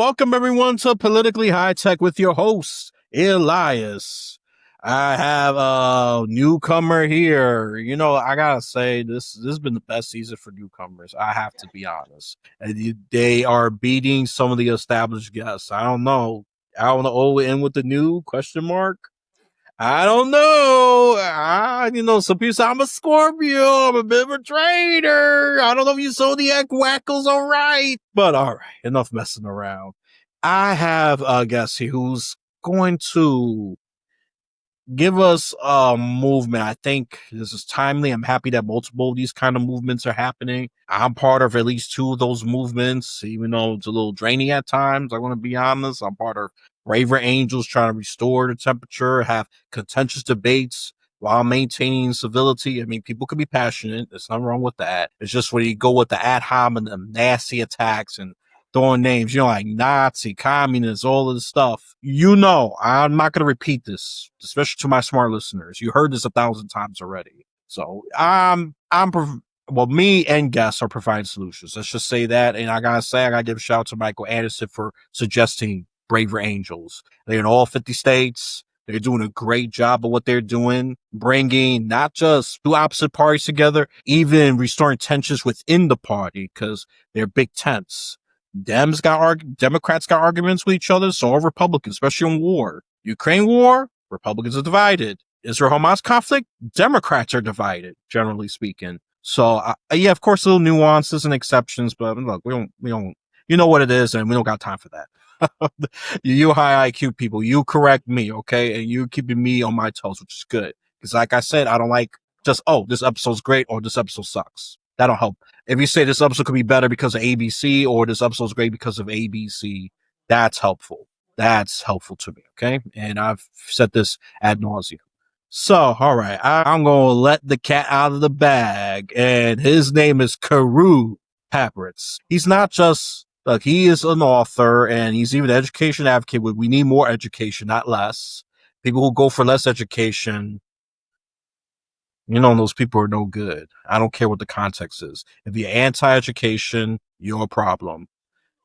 Welcome everyone to Politically High Tech with your host, Elias. I have a newcomer here. You know, I gotta say, this has been the best season for newcomers. I have to be honest. And they are beating some of the established guests. I don't know. In with the new question mark. I don't know. Some people say I'm a Scorpio. I'm a bit of a traitor. I don't know if you zodiac wackles all right. But all right, enough messing around. I have a guest here who's going to give us a movement. I think this is timely. I'm happy that multiple of these kind of movements are happening. I'm part of at least two of those movements, even though it's a little draining at times. I want to be honest. I'm part of Braver Angels trying to restore the temperature, have contentious debates while maintaining civility. I mean, people can be passionate. There's nothing wrong with that. It's just when you go with the ad hominem and the nasty attacks and throwing names, like Nazi, communist, all of this stuff. I'm not going to repeat this, especially to my smart listeners. You heard this 1,000 times already. So me and guests are providing solutions. Let's just say that. And I got to give a shout out to Michael Anderson for suggesting Braver Angels. They're in all 50 states. They're doing a great job of what they're doing, bringing not just two opposite parties together, even restoring tensions within the party because they're big tents. Democrats got arguments with each other, so are Republicans, especially on war. Ukraine war, Republicans are divided. Israel-Hamas conflict, Democrats are divided, generally speaking. So, of course, little nuances and exceptions, but look, we don't, you know what it is, and we don't got time for that. You high IQ people, you correct me, okay? And you keeping me on my toes, which is good. Because like I said, I don't like just, this episode's great or this episode sucks. That'll help. If you say this episode could be better because of ABC or this episode's great because of ABC, that's helpful. That's helpful to me, okay? And I've said this ad nauseum. So, all right, I'm going to let the cat out of the bag, and his name is Carew Papritz. He's not just, he is an author, and he's even an education advocate. We need more education, not less. People who go for less education, those people are no good. I don't care what the context is. If you're anti-education, you're a problem.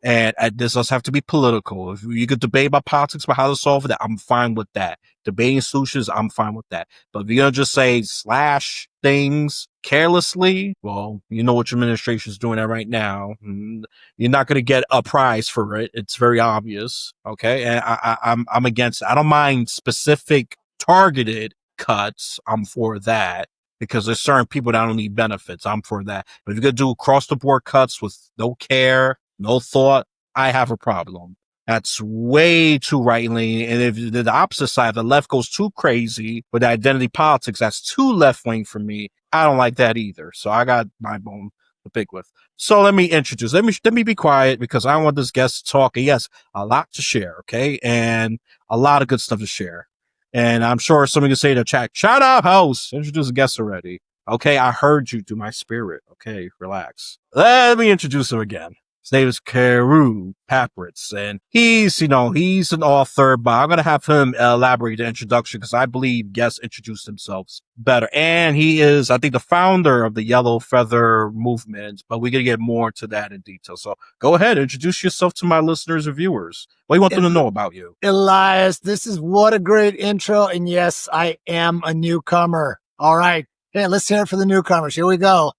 And this does have to be political. If you could debate about politics, about how to solve it, I'm fine with that. Debating solutions, I'm fine with that. But if you're going to just say slash things carelessly, well, you know what your administration is doing that right now. You're not going to get a prize for it. It's very obvious. Okay. And I'm against it. I don't mind specific targeted cuts. I'm for that. Because there's certain people that don't need benefits. I'm for that. But if you're going to do across the board cuts with no care, no thought, I have a problem. That's way too right-leaning. And if the opposite side, the left goes too crazy with identity politics, that's too left-wing for me. I don't like that either. So I got my bone to pick with. So let me introduce. Let me be quiet because I want this guest to talk. He has a lot to share, okay? And a lot of good stuff to share. And I'm sure somebody can say in the chat, shut up, host. Introduce a guest already. Okay, I heard you through my spirit. Okay, relax. Let me introduce him again. His name is Carew Papritz, and he's an author, but I'm going to have him elaborate the introduction because I believe guests introduce themselves better. And he is, I think, the founder of the Yellow Feather movement, but we're going to get more to that in detail. So go ahead, introduce yourself to my listeners and viewers. What do you want them to know about you? Elias, what a great intro. And yes, I am a newcomer. All right. Hey, let's hear it for the newcomers. Here we go.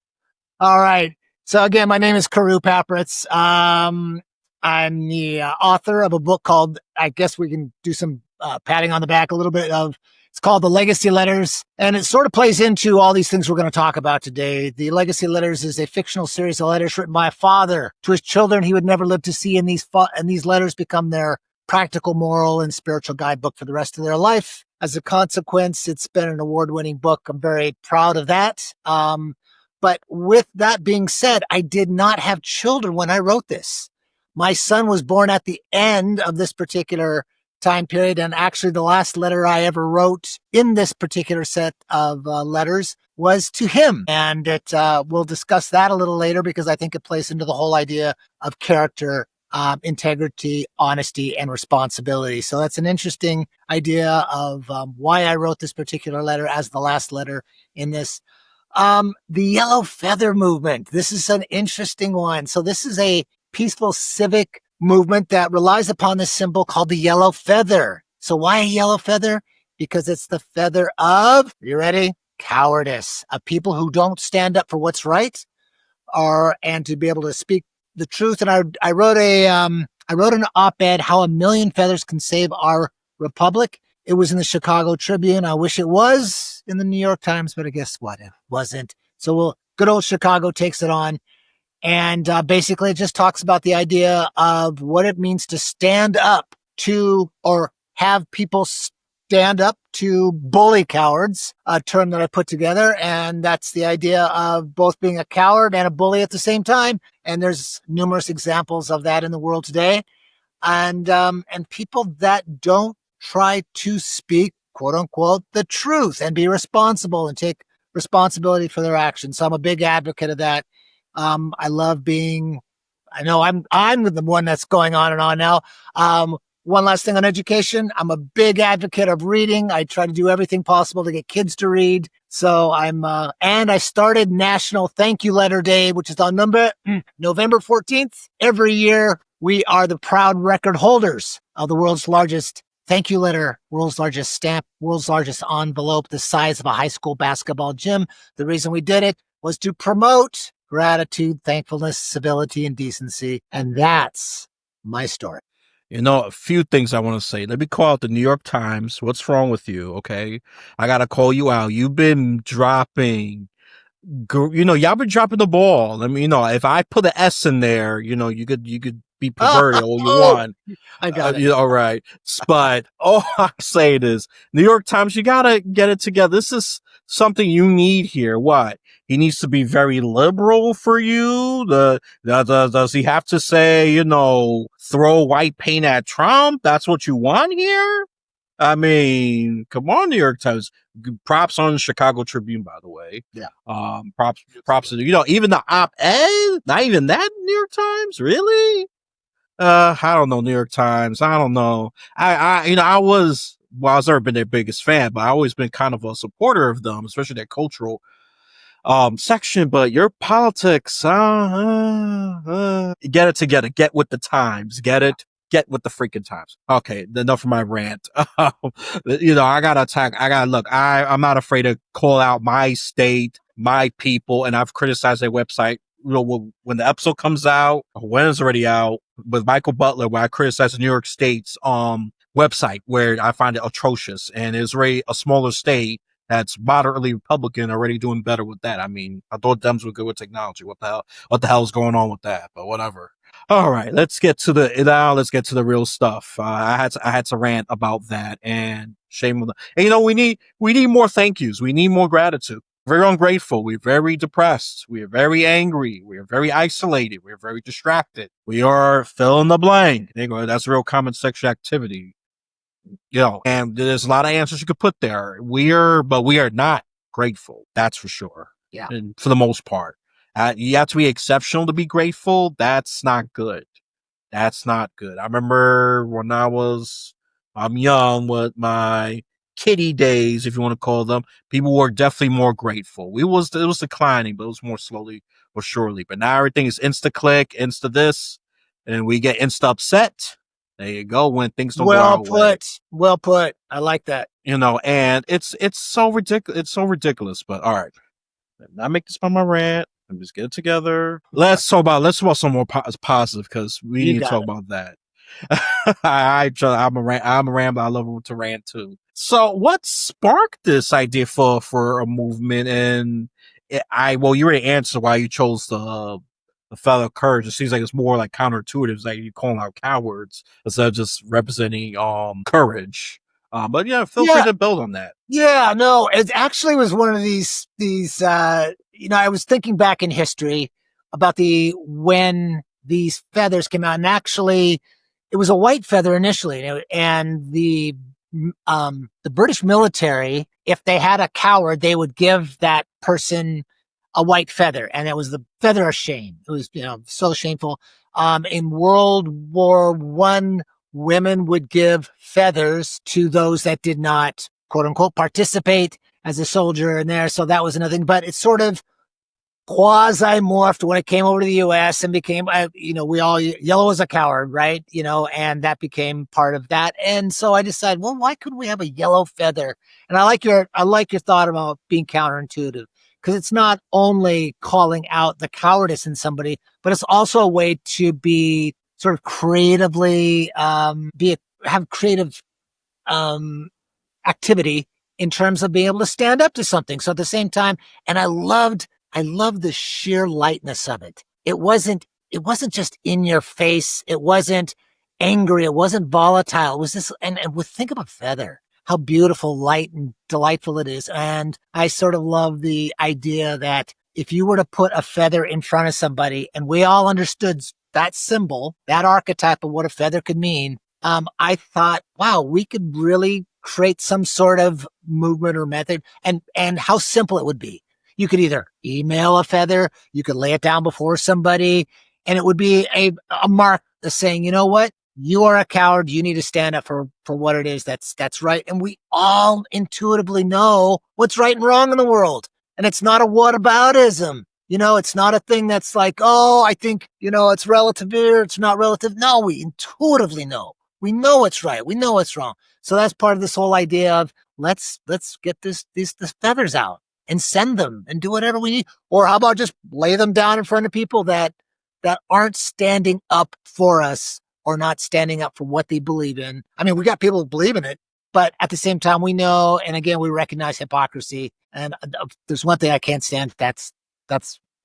All right. So again, my name is Carew Papritz. I'm the author of a book called, I guess we can do some patting on the back a little bit of, it's called The Legacy Letters. And it sort of plays into all these things we're going to talk about today. The Legacy Letters is a fictional series of letters written by a father to his children he would never live to see. And these letters become their practical, moral, and spiritual guidebook for the rest of their life. As a consequence, it's been an award-winning book. I'm very proud of that. But with that being said, I did not have children when I wrote this. My son was born at the end of this particular time period. And actually, the last letter I ever wrote in this particular set of letters was to him. And we'll discuss that a little later because I think it plays into the whole idea of character, integrity, honesty, and responsibility. So that's an interesting idea of why I wrote this particular letter as the last letter in this. The Yellow Feather movement. This is an interesting one. So this is a peaceful civic movement that relies upon this symbol called the yellow feather. So why a yellow feather? Because it's the feather of, you ready? Cowardice, of people who don't stand up for what's right, and to be able to speak the truth. And I wrote an op-ed, How a Million Feathers Can Save Our Republic. It was in the Chicago Tribune. I wish it was in the New York Times, but I guess what? It wasn't. So good old Chicago takes it on. And basically, it just talks about the idea of what it means to stand up to, or have people stand up to, bully cowards, a term that I put together. And that's the idea of both being a coward and a bully at the same time. And there's numerous examples of that in the world today. And people that don't try to speak, quote unquote, the truth and be responsible and take responsibility for their actions. So I'm a big advocate of that. I love being, I know I'm the one that's going on and on now. One last thing on education. I'm a big advocate of reading. I try to do everything possible to get kids to read. So and I started National Thank You Letter Day, which is on November 14th. Every year, we are the proud record holders of the world's largest thank you letter, world's largest stamp, world's largest envelope, the size of a high school basketball gym. The reason we did it was to promote gratitude, thankfulness, civility, and decency. And that's my story. A few things I want to say. Let me call out the New York Times. What's wrong with you? Okay. I got to call you out. You've been dropping, y'all been dropping the ball. I mean, if I put an S in there, you could be perverted all you want. I got it. All right. But all I'm saying is, New York Times, you got to get it together. This is something you need here. What? He needs to be very liberal for you. Does he have to say, throw white paint at Trump? That's what you want here? I mean, come on, New York Times. Props on the Chicago Tribune, by the way. Yeah. Props to, even the op-ed, not even that New York Times, really? I don't know, New York Times. I don't know. I was never been their biggest fan, but I always been kind of a supporter of them, especially their cultural section. But your politics, get it together. Get with the times. Get with the freaking times. Okay, enough of my rant. I gotta look. I'm not afraid to call out my state, my people, and I've criticized their website. When the episode comes out, or when it's already out, with Michael Butler, where I criticized the New York State's website, where I find it atrocious, and it's already a smaller state that's moderately Republican, already doing better with that. I mean, I thought Dems were good with technology. What the hell is going on with that? But whatever. All right, let's get to the real stuff. I had to rant about that, and shame on and we need more thank yous. We need more gratitude. We're very ungrateful. We're very depressed. We are very angry. We are very isolated. We are very distracted. We are fill in the blank. That's a real common section activity. And there's a lot of answers you could put there. But we are not grateful. That's for sure. Yeah. And for the most part. You have to be exceptional to be grateful. That's not good. That's not good. I remember when I'm young, with my kiddie days, if you want to call them, people were definitely more grateful. It was declining, but it was more slowly or surely. But now everything is insta click, insta this, and we get insta upset. There you go. When things don't go our way. Well put. I like that. And it's so ridiculous. It's so ridiculous. But all right, not make this about my rant. Let me just get it together. Let's talk about some more positive, because we need to talk about that. I'm a rambler. I love to rant too. So what sparked this idea for a movement? And you already answered why you chose the feather of courage. It seems like it's more like counterintuitive. It's like you're calling out cowards instead of just representing courage. But feel free to build on that. Yeah, no, it actually was one of these I was thinking back in history about when these feathers came out, and actually it was a white feather initially, and the British military, if they had a coward, they would give that person a white feather, and it was the feather of shame. It was, so shameful. In World War I, women would give feathers to those that did not, quote unquote, participate as a soldier in there. So that was another thing, but it's sort of quasi morphed when it came over to the U.S. and became, we all, yellow is a coward, right? And that became part of that. And so I decided, well, why couldn't we have a yellow feather? And I like your thought about being counterintuitive, because it's not only calling out the cowardice in somebody, but it's also a way to be sort of creatively, have creative, activity in terms of being able to stand up to something. So at the same time, and I loved the sheer lightness of it. It wasn't just in your face. It wasn't angry. It wasn't volatile. It was this, and think of a feather, how beautiful, light, and delightful it is. And I sort of love the idea that if you were to put a feather in front of somebody and we all understood that symbol, that archetype of what a feather could mean, I thought, wow, we could really create some sort of movement or method, and how simple it would be. You could either email a feather, you could lay it down before somebody, and it would be a mark saying, you know what? You are a coward. You need to stand up for what it is that's right. And we all intuitively know what's right and wrong in the world. And it's not a whataboutism. It's not a thing that's like, oh, I think, it's relative here. It's not relative. No, we intuitively know. We know what's right. We know what's wrong. So that's part of this whole idea of let's get these feathers out and send them and do whatever we need. Or how about just lay them down in front of people that aren't standing up for us or not standing up for what they believe in. I mean, we got people who believe in it, but at the same time, we know, and again, we recognize hypocrisy. And there's one thing I can't stand. That's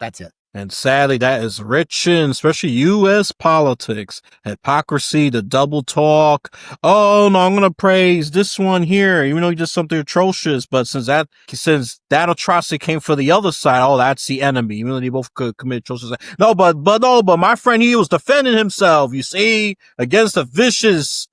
it. And sadly, that is rich in, especially U.S. politics. Hypocrisy, the double talk. Oh, no, I'm going to praise this one here, even though he did something atrocious. But since that atrocity came from the other side, oh, that's the enemy. Even though they both could commit atrocities. No, but my friend, he was defending himself, you see, against the vicious,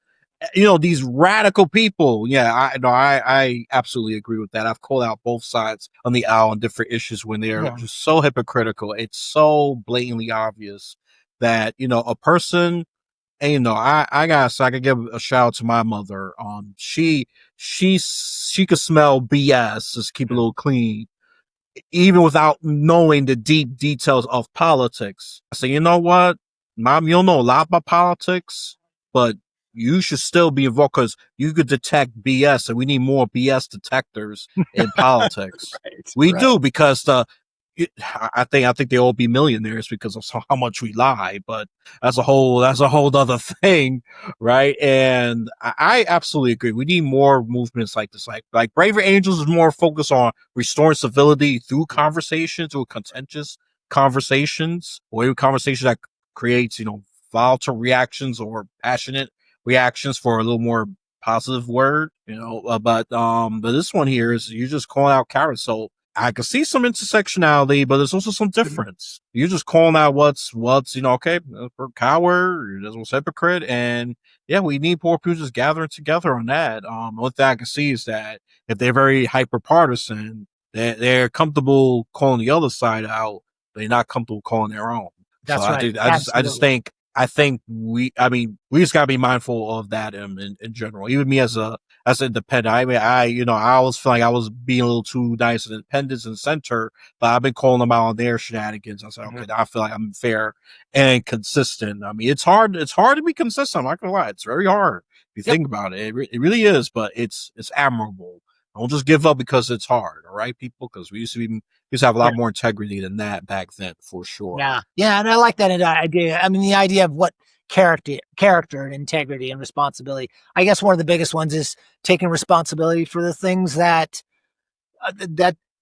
these radical people. Yeah, I absolutely agree with that. I've called out both sides on the aisle on different issues when they're just so hypocritical. It's so blatantly obvious that, a person, and, I could give a shout out to my mother. She could smell BS, just keep it a little clean, even without knowing the deep details of politics. I say, you know what, Mom, you don't know a lot about politics, but you should still be involved because you could detect BS, and we need more BS detectors in politics. We do, because I think they all be millionaires because of how much we lie, but that's a whole other thing, right? And I absolutely agree. We need more movements like this. Like Braver Angels is more focused on restoring civility through conversations, or contentious conversations, or conversations that creates, volatile reactions or passionate reactions for a little more positive word, but this one here is, you're just calling out cowardice. So I can see some intersectionality, but there's also some difference. You're just calling out what's, okay, for coward, this was hypocrite, and yeah, we need more people just gathering together on that. One thing I can see is that if they're very hyper partisan, they're comfortable calling the other side out, they're not comfortable calling their own. That's so right. I think we just gotta be mindful of that in general. Even me as an independent, I always feel like I was being a little too nice and independent and center, but I've been calling them out on their shenanigans. I said, okay, I feel like I'm fair and consistent. I mean, it's hard to be consistent. I'm not gonna lie. It's very hard if you think about it. It really is, but it's admirable. Don't just give up because it's hard. All right, people, because we used to have a lot more integrity than that back then, for sure. Yeah, and I like that idea. I mean, the idea of what character and integrity and responsibility. I guess one of the biggest ones is taking responsibility for the things that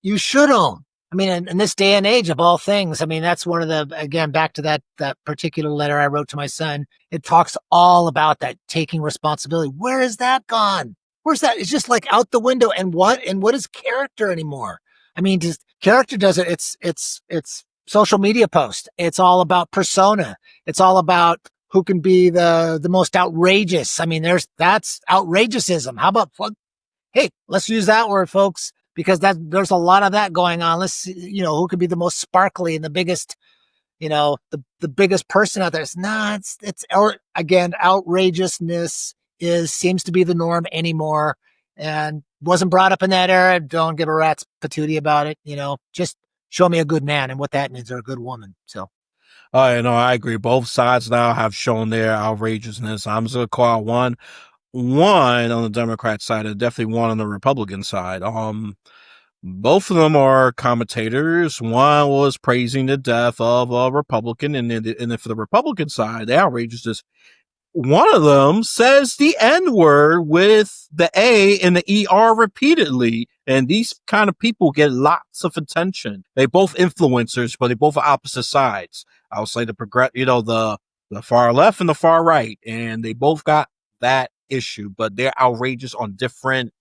you should own. I mean, in this day and age, of all things, I mean, that's one of the, again, back to that particular letter I wrote to my son. It talks all about that, taking responsibility. Where has that gone? Where's that? It's just like out the window. And what is character anymore? I mean, just character does it. It's social media post. It's all about persona. It's all about who can be the most outrageous. I mean, that's outrageousism. How about, hey, let's use that word, folks, because there's a lot of that going on. Let's see, who could be the most sparkly and the biggest, the biggest person out there. Again, outrageousness seems to be the norm anymore, and wasn't brought up in that era. Don't give a rat's patootie about it. Just show me a good man, and what that means, or a good woman. So, I agree. Both sides now have shown their outrageousness. I'm just gonna call out one on the Democrat side and definitely one on the Republican side. Both of them are commentators. One was praising the death of a Republican, and then for the Republican side, the outrage is just one of them says the N word with the A and the ER repeatedly. And these kind of people get lots of attention. They both influencers, but they both are opposite sides. I'll say the far left and the far right. And they both got that issue, but they're outrageous on different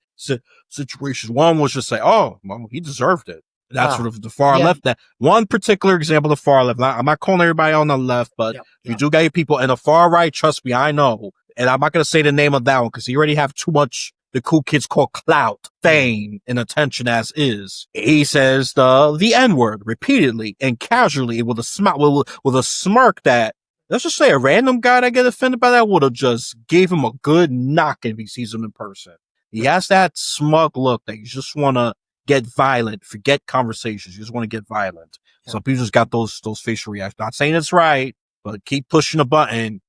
situations. One was just say, oh, well, he deserved it. That's sort of the far left. That one particular example of the far left. I'm not calling everybody on the left, but you do get people in the far right. Trust me, I know. And I'm not going to say the name of that one because you already have too much. The cool kids call clout, fame, and attention as is. He says the N word repeatedly and casually with a smile, with a smirk that, let's just say a random guy that get offended by that would have just gave him a good knock if he sees him in person. He has that smug look that you just want to get violent, forget conversations. You just want to get violent. Yeah. Some people just got those facial reactions. Not saying it's right, but keep pushing the button.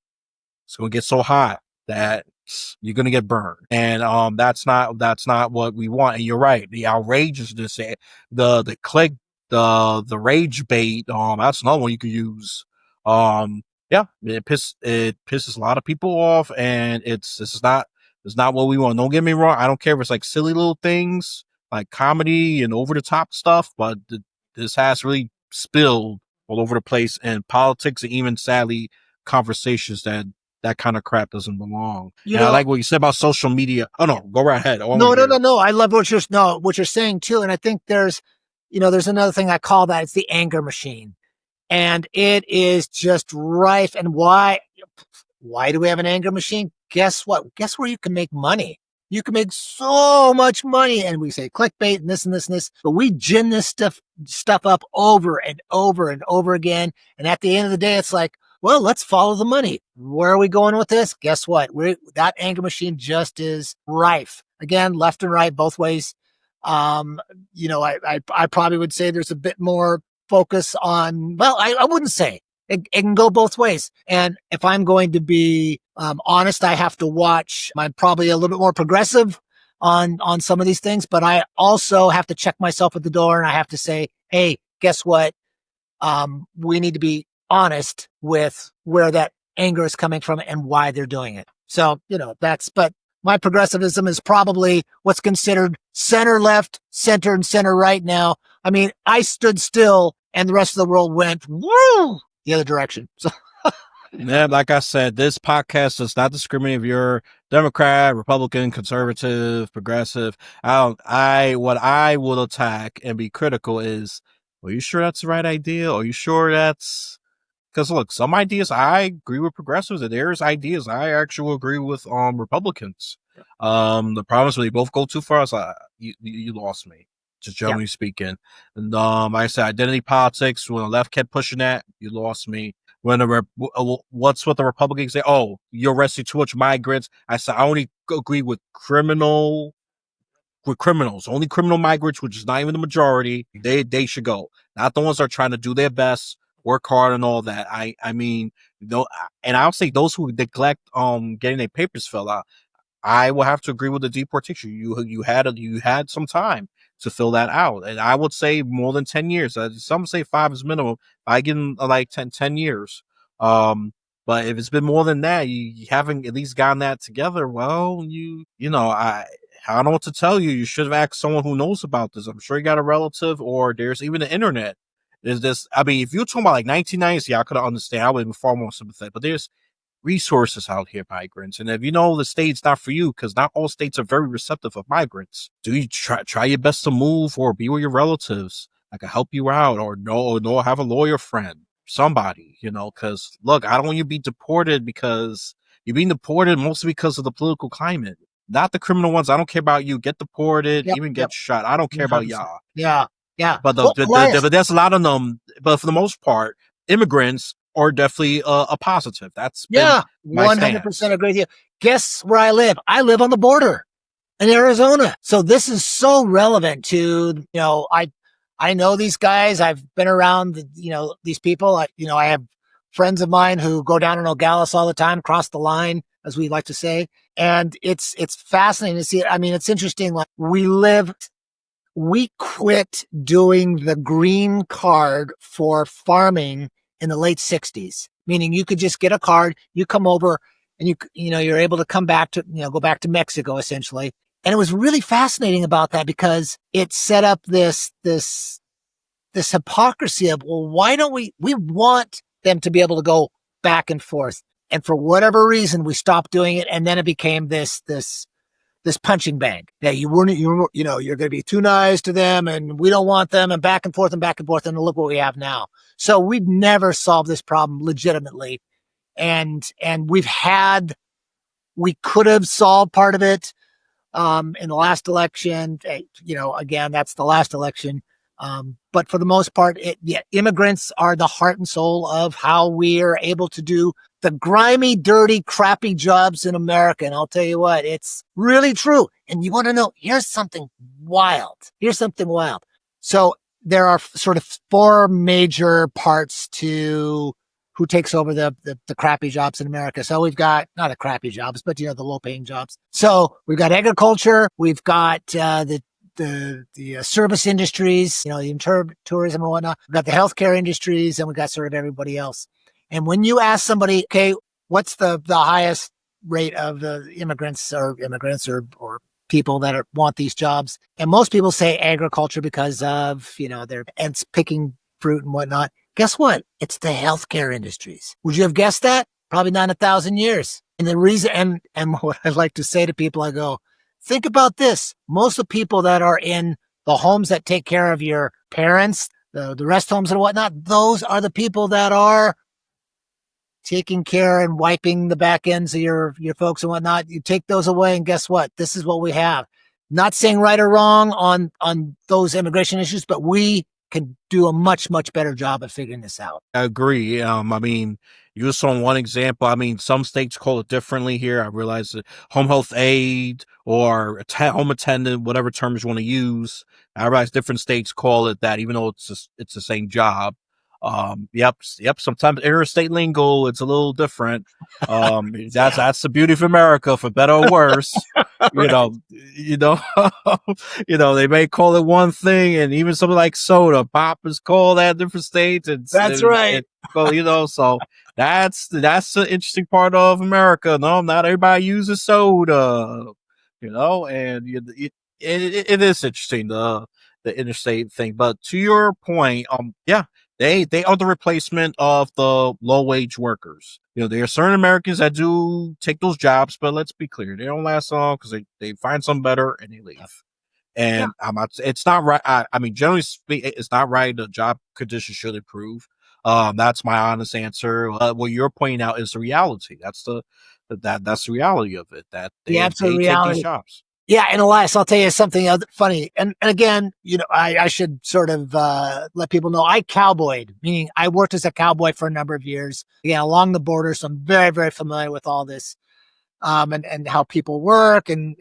It's going to get so hot that you're going to get burned. And, that's not what we want. And you're right. The outrageousness, the click, the rage bait, that's another one you could use. It pisses a lot of people off, and it's not what we want. Don't get me wrong. I don't care if it's like silly little things, like comedy and over the top stuff, but this has really spilled all over the place, and politics and even sadly conversations that kind of crap doesn't belong. I like what you said about social media. Oh no, go right ahead. No. I love what you're saying too. And I think there's another thing I call that. It's the anger machine, and it is just rife. And why do we have an anger machine? Guess what? Guess where you can make money? You can make so much money, and we say clickbait and this and this and this, but we gin this stuff up over and over and over again. And at the end of the day, it's like, well, let's follow the money. Where are we going with this? Guess what? That anger machine just is rife. Again, left and right, both ways. I probably would say there's a bit more focus on, well, I wouldn't say. It can go both ways. And if I'm going to be honest, I have to watch. I'm probably a little bit more progressive on some of these things, but I also have to check myself at the door, and I have to say, hey, guess what? We need to be honest with where that anger is coming from and why they're doing it. So, but my progressivism is probably what's considered center left, center, and center right now. I mean, I stood still and the rest of the world went, woo, the other direction. So, yeah, like I said, this podcast does not discriminate if you're Democrat, Republican, conservative, progressive. What I will attack and be critical is, are you sure that's the right idea? Are you sure that's, because look, some ideas I agree with progressives, and there's ideas I actually agree with Republicans. The problem is when they both go too far, it's like, you lost me, just generally speaking. And like I said, identity politics, when the left kept pushing that, you lost me. When what's what the Republicans say? Oh, you're arresting too much migrants. I said I only agree with criminals, only criminal migrants, which is not even the majority. They should go, not the ones that are trying to do their best, work hard, and all that. I mean, and I'll say those who neglect getting their papers filled out, I will have to agree with the deportation. You had some time to fill that out, and I would say more than 10 years. Some say 5 is minimum. I give them like 10 years. But if it's been more than that, you haven't at least gotten that together. Well, I don't know what to tell you. You should have asked someone who knows about this. I'm sure you got a relative, or there's even the internet. Is this? I mean, if you're talking about like 1990s, I could understand. I would be far more sympathetic. But there's resources out here, migrants. And if you know the state's not for you, because not all states are very receptive of migrants, do you try your best to move or be with your relatives? I can help you out, or have a lawyer friend, somebody, because look, I don't want you to be deported because you're being deported mostly because of the political climate, not the criminal ones. I don't care about you. Get deported, even get shot. I don't care 100%. About y'all. Yeah. But there's a lot of them, but for the most part, immigrants are definitely a positive. That's 100% agree with you. Guess where I live? I live on the border in Arizona. So this is so relevant to, I know these guys. I've been around, these people. I have friends of mine who go down to Nogales all the time, cross the line, as we like to say. And it's fascinating to see it. I mean, it's interesting. Like we quit doing the green card for farming in the late 60s, meaning you could just get a card, you come over and you're able to come back to, go back to Mexico essentially. And it was really fascinating about that because it set up this hypocrisy of, well, why don't we want them to be able to go back and forth. And for whatever reason, we stopped doing it. And then it became this punching bag. Yeah, you're going to be too nice to them and we don't want them and back and forth and back and forth. And look what we have now. So we've never solved this problem legitimately. And we could have solved part of it, in the last election. Again, that's the last election. But for the most part, immigrants are the heart and soul of how we are able to do the grimy, dirty, crappy jobs in America. And I'll tell you what, it's really true. And you want to know, here's something wild. So there are sort of four major parts to who takes over the crappy jobs in America. So we've got, not the crappy jobs, but, the low paying jobs. So we've got agriculture. We've got, the service industries, the tourism and whatnot. We've got the healthcare industries, and we've got sort of everybody else. And when you ask somebody, okay, what's the highest rate of the immigrants or people that want these jobs? And most people say agriculture because of, they're picking fruit and whatnot. Guess what? It's the healthcare industries. Would you have guessed that? Probably not in 1,000 years. And the reason, and what I like to say to people, I go, think about this. Most of the people that are in the homes that take care of your parents, the rest homes and whatnot, those are the people that are taking care and wiping the back ends of your folks and whatnot. You take those away and guess what? This is what we have. Not saying right or wrong on those immigration issues, but we can do a much, much better job of figuring this out. I agree. I mean, you just on one example. I mean, some states call it differently here. I realize that home health aide or home attendant, whatever terms you want to use. I realize different states call it that, even though it's the same job. Yep. Sometimes interstate lingo, it's a little different. That's the beauty of America, for better or worse. Right. They may call it one thing, and even something like soda pop is called that in different states. That's right. So that's the interesting part of America. No, not everybody uses soda, and it is interesting, the interstate thing. But to your point, they are the replacement of the low wage workers. There are certain Americans that do take those jobs, but let's be clear, they don't last long because they find something better and they leave. And it's not right. I mean, generally speaking, it's not right. The job conditions should improve. That's my honest answer. What you're pointing out is the reality. That's the reality of it. That they take these jobs. Yeah, and Elias, I'll tell you something funny. And again, I should sort of let people know I cowboyed, meaning I worked as a cowboy for a number of years, again, along the border. So I'm very, very familiar with all this, and how people work and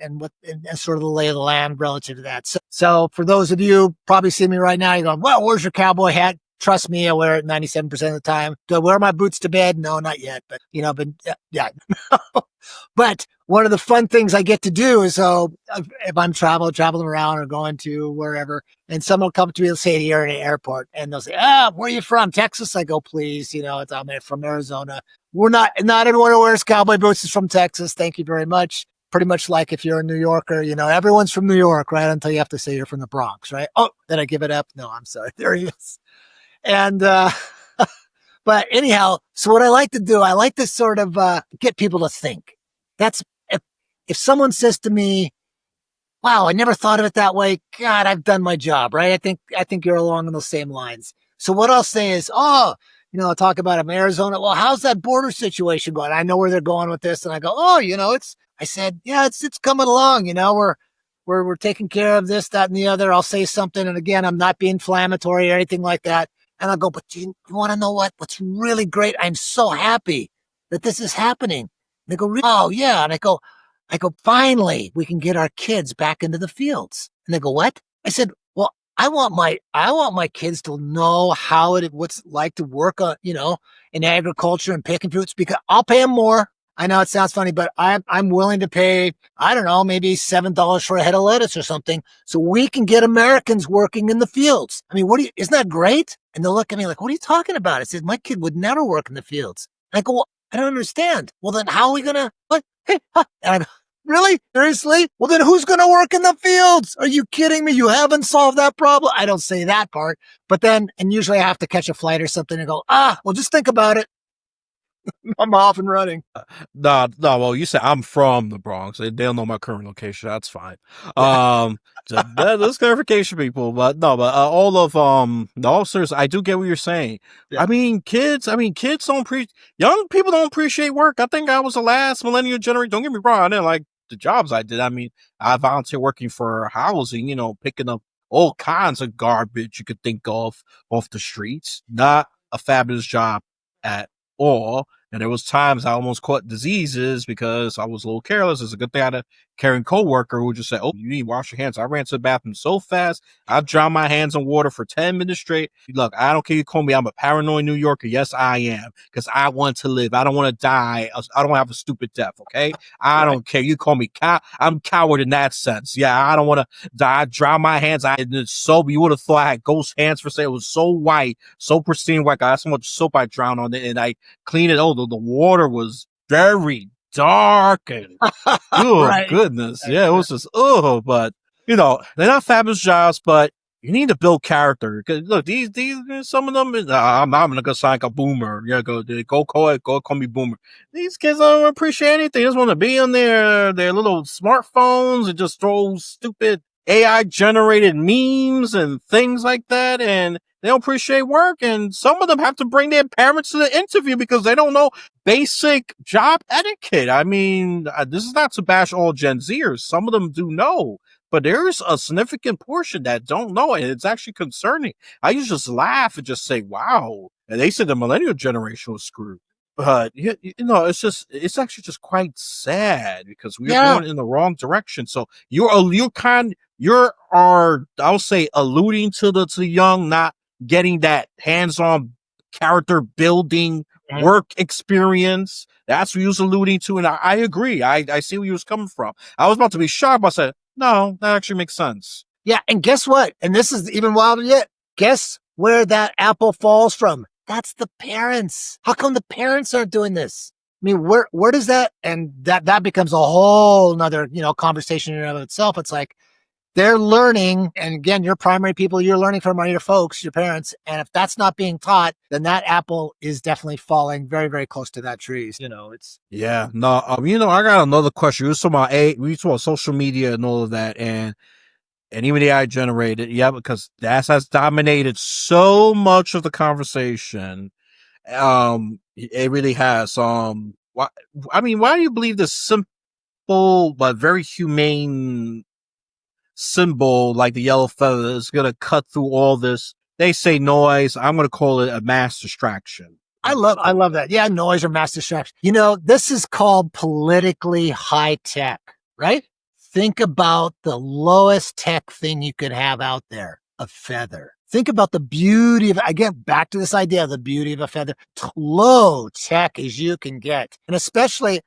sort of the lay of the land relative to that. So for those of you probably see me right now, you're going, well, where's your cowboy hat? Trust me, I wear it 97% of the time. Do I wear my boots to bed? No, not yet. But, yeah. But one of the fun things I get to do is, if I'm traveling around or going to wherever, and someone will come to me and say, you're at an airport, and they'll say, where are you from? Texas? I go, please, I'm from Arizona. We're not everyone who wears cowboy boots is from Texas. Thank you very much. Pretty much like if you're a New Yorker, everyone's from New York, right? Until you have to say you're from the Bronx, right? Oh, did I give it up? No, I'm sorry. There he is. And, but anyhow, so what I like to do, I like to sort of, get people to think. That's, if someone says to me, wow, I never thought of it that way. God, I've done my job, right? I think you're along those same lines. So what I'll say is, I'll talk about Arizona. Well, how's that border situation going? I know where they're going with this. And I go, it's coming along, we're taking care of this, that, and the other. I'll say something. And again, I'm not being inflammatory or anything like that. And I'll go, but you want to know what's really great? I'm so happy that this is happening. And they go, oh yeah. And I go, finally, we can get our kids back into the fields. And they go, what? I said, well, I want my kids to know what's like to work on, in agriculture and picking fruits, because I'll pay them more. I know it sounds funny, but I'm willing to pay, I don't know, maybe $7 for a head of lettuce or something, so we can get Americans working in the fields. I mean, isn't that great? And they'll look at me like, what are you talking about? I said, my kid would never work in the fields. And I go, well, I don't understand. Well, then how are we gonna, what? Hey, huh? And I go, really? Seriously? Well, then who's going to work in the fields? Are you kidding me? You haven't solved that problem. I don't say that part, but then, and usually I have to catch a flight or something and go, well, just think about it. I'm off and running. No. Well, you said I'm from the Bronx. They don't know my current location. That's fine. That's clarification, people. But no, but all of the officers, I do get what you're saying. Yeah. I mean, kids don't young people don't appreciate work. I think I was the last millennial generation. Don't get me wrong. I didn't like the jobs I did. I mean, I volunteered working for housing. Picking up all kinds of garbage you could think of off the streets. Not a fabulous job at all. And there was times I almost caught diseases because I was a little careless. It's a good thing I had a caring coworker who just said, "Oh, you need to wash your hands." I ran to the bathroom so fast, I drowned my hands in water for 10 minutes straight. Look, I don't care you call me. I'm a paranoid New Yorker. Yes, I am, because I want to live. I don't want to die. I don't want to have a stupid death. Okay, I don't care. You call me I'm coward in that sense. Yeah, I don't want to die. I drown my hands. You would have thought I had ghost hands for sale. It was so white, so pristine white. I got so much soap I drowned on it, and I cleaned it. The water was very dark and Right. goodness. Yeah, it was just but they're not fabulous jobs, but you need to build character. Look, these some of them I'm gonna sound like a boomer. Yeah, go call me boomer. These kids don't appreciate anything. They just want to be on their little smartphones and just throw stupid AI generated memes and things like that, and they don't appreciate work, and some of them have to bring their parents to the interview because they don't know basic job etiquette. I mean, this is not to bash all Gen Zers. Some of them do know, but there's a significant portion that don't know, and it's actually concerning. I used to just laugh and just say, wow. And they said the millennial generation was screwed. But, it's actually just quite sad because we're going in the wrong direction. So I'll say, alluding to the young, not getting that hands-on character building work experience. That's what he was alluding to, and I agree. I see where he was coming from. I was about to be sharp. I said, no, that actually makes sense. Yeah, and guess what? And this is even wilder yet. Guess where that apple falls from? That's the parents. How come the parents aren't doing this? I mean, where does that, and that becomes a whole nother, conversation in and of itself. It's like, they're learning, and again, your primary people you're learning from are your folks, your parents. And if that's not being taught, then that apple is definitely falling very, very close to that tree. Yeah, no, I got another question. We talking about social media and all of that, and even the AI generated, because that has dominated so much of the conversation. It really has. Why do you believe this simple but very humane symbol like the yellow feather is going to cut through all this? They say noise. I'm going to call it a mass distraction. I love that. Yeah, noise or mass distraction. This is called politically high tech, right? Think about the lowest tech thing you could have out there, a feather. Think about the beauty of, again, back to this idea of the beauty of a feather. Low tech as you can get. And especially,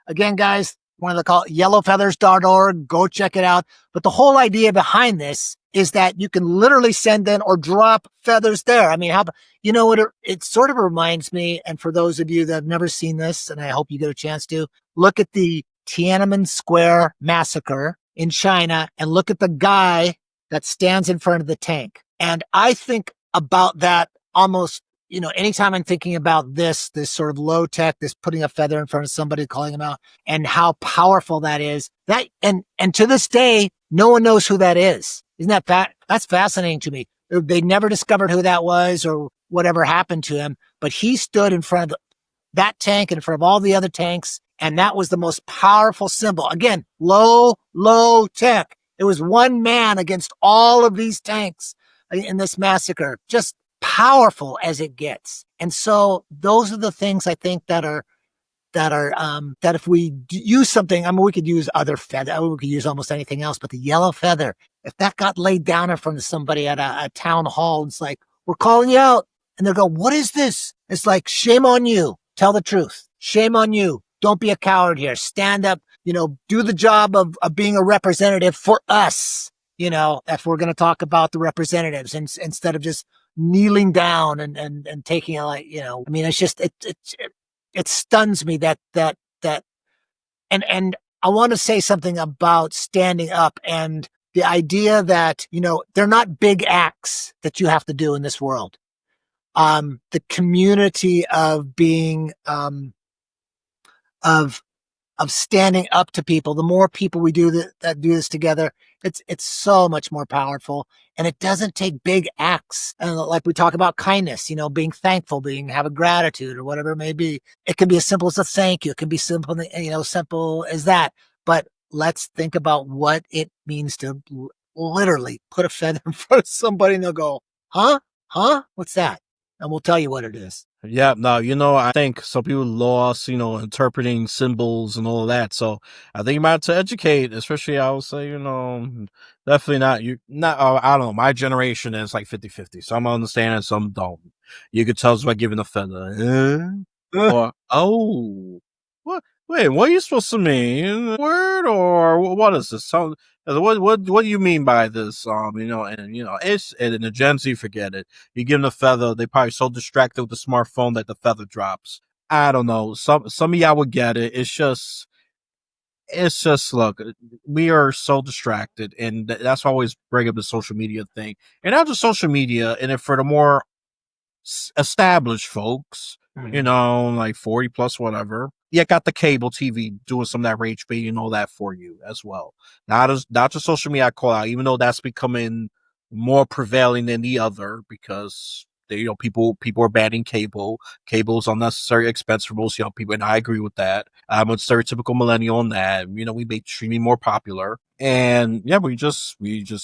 again, guys, one of the call yellowfeathers.org. Go check it out. But the whole idea behind this is that you can literally send in or drop feathers there. I mean, it sort of reminds me, and for those of you that have never seen this, and I hope you get a chance to, look at the Tiananmen Square massacre in China and look at the guy that stands in front of the tank. And I think about that almost, anytime I'm thinking about this sort of low tech, this putting a feather in front of somebody, calling them out, and how powerful that is. And to this day, no one knows who that is. Isn't that that's fascinating to me. They never discovered who that was or whatever happened to him, but he stood in front of that tank, in front of all the other tanks, and that was the most powerful symbol. Again, low tech. It was one man against all of these tanks in this massacre. Just powerful as it gets. And so those are the things I think that if we use something, we could use other feather, we could use almost anything else, but the yellow feather if that got laid down in front of somebody at a town hall, it's like, we're calling you out. And they'll go, what is this? It's like, shame on you. Tell the truth. Shame on you. Don't be a coward here. Stand up, do the job of being a representative for us, if we're going to talk about the representatives instead of just kneeling down and taking it like, I mean, it's just, it stuns me that, and I want to say something about standing up and the idea that, they're not big acts that you have to do in this world. The community of being, of standing up to people, the more people we do that do this together, it's so much more powerful. And it doesn't take big acts. And like we talk about kindness, being thankful, have a gratitude or whatever it may be. It can be as simple as a thank you. It can be simple, simple as that. But let's think about what it means to literally put a feather in front of somebody and they'll go, huh? What's that? And we'll tell you what it is. Yeah, no, I think some people lost, interpreting symbols and all of that. So I think you might have to educate, especially I would say, definitely I don't know. My generation is like 50-50. Some understand and some don't. You could tell us by giving a feather. Or, oh, what? Wait, what are you supposed to mean? Word or what is this? What do you mean by this? It's and the Gen Z forget it. You give them a feather, they probably so distracted with the smartphone that the feather drops. I don't know. Some of y'all would get it. It's just look, we are so distracted, and that's why I always bring up the social media thing, and not just social media, and if for the more established folks, like 40 plus whatever. Yeah, got the cable TV doing some of that rage bait and all that for you as well. Not just social media I call out, even though that's becoming more prevailing than the other because people are banning cable. Cable's unnecessary expense for most young people, and I agree with that. I'm a stereotypical millennial on that. We make streaming more popular. And yeah, we just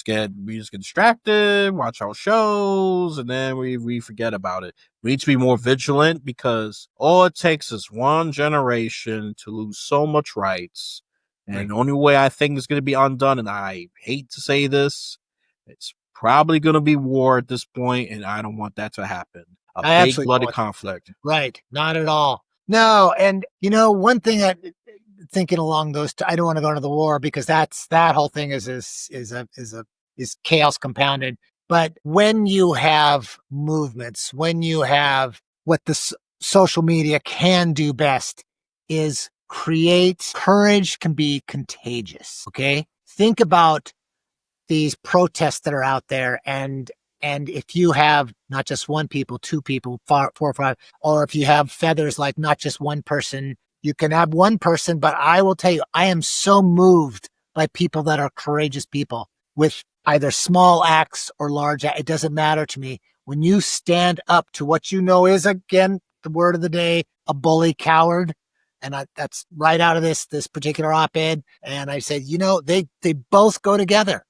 get distracted, watch our shows, and then we forget about it. We need to be more vigilant because all it takes is one generation to lose so much rights. And the only way I think is going to be undone, and I hate to say this, it's probably going to be war at this point, and I don't want that to happen. A big bloody conflict. Right. Not at all. No. And, one thing that thinking along those, I don't want to go into the war because that whole thing is chaos compounded. But when you have movements, when you have what the social media can do best is create courage can be contagious. Okay. Think about these protests that are out there and if you have not just one people, two people, four or five, or if you have feathers, like not just one person, you can have one person, but I will tell you, I am so moved by people that are courageous people with either small acts or large acts. It doesn't matter to me. When you stand up to what is, again, the word of the day, a bully, coward. And that's right out of this particular op-ed. And I said, they both go together.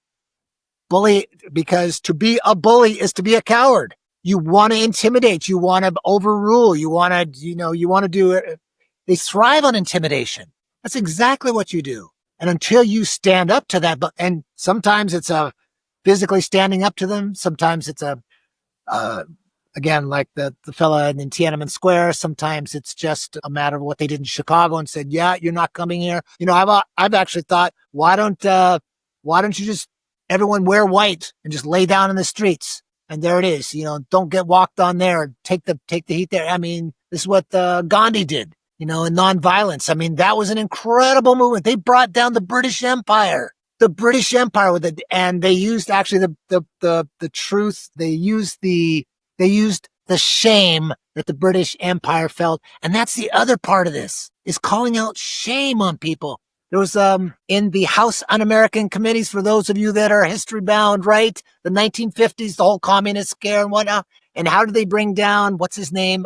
Bully, because to be a bully is to be a coward. You want to intimidate. You want to overrule. You want to, you want to do it. They thrive on intimidation. That's exactly what you do. And until you stand up to that, and sometimes it's a physically standing up to them. Sometimes it's again, like the fella in Tiananmen Square. Sometimes it's just a matter of what they did in Chicago and said, yeah, you're not coming here. I've actually thought, why don't you just everyone wear white and just lay down in the streets? And there it is. Don't get walked on there. Take the heat there. I mean, this is what Gandhi did, in nonviolence. I mean, that was an incredible movement. They brought down the British Empire. The British Empire with it, and they used actually the truth. They used the shame that the British Empire felt. And that's the other part of this, is calling out shame on people. There was, in the House Un-American Committees, for those of you that are history bound, right? The 1950s, the whole communist scare and whatnot. And how did they bring down, what's his name?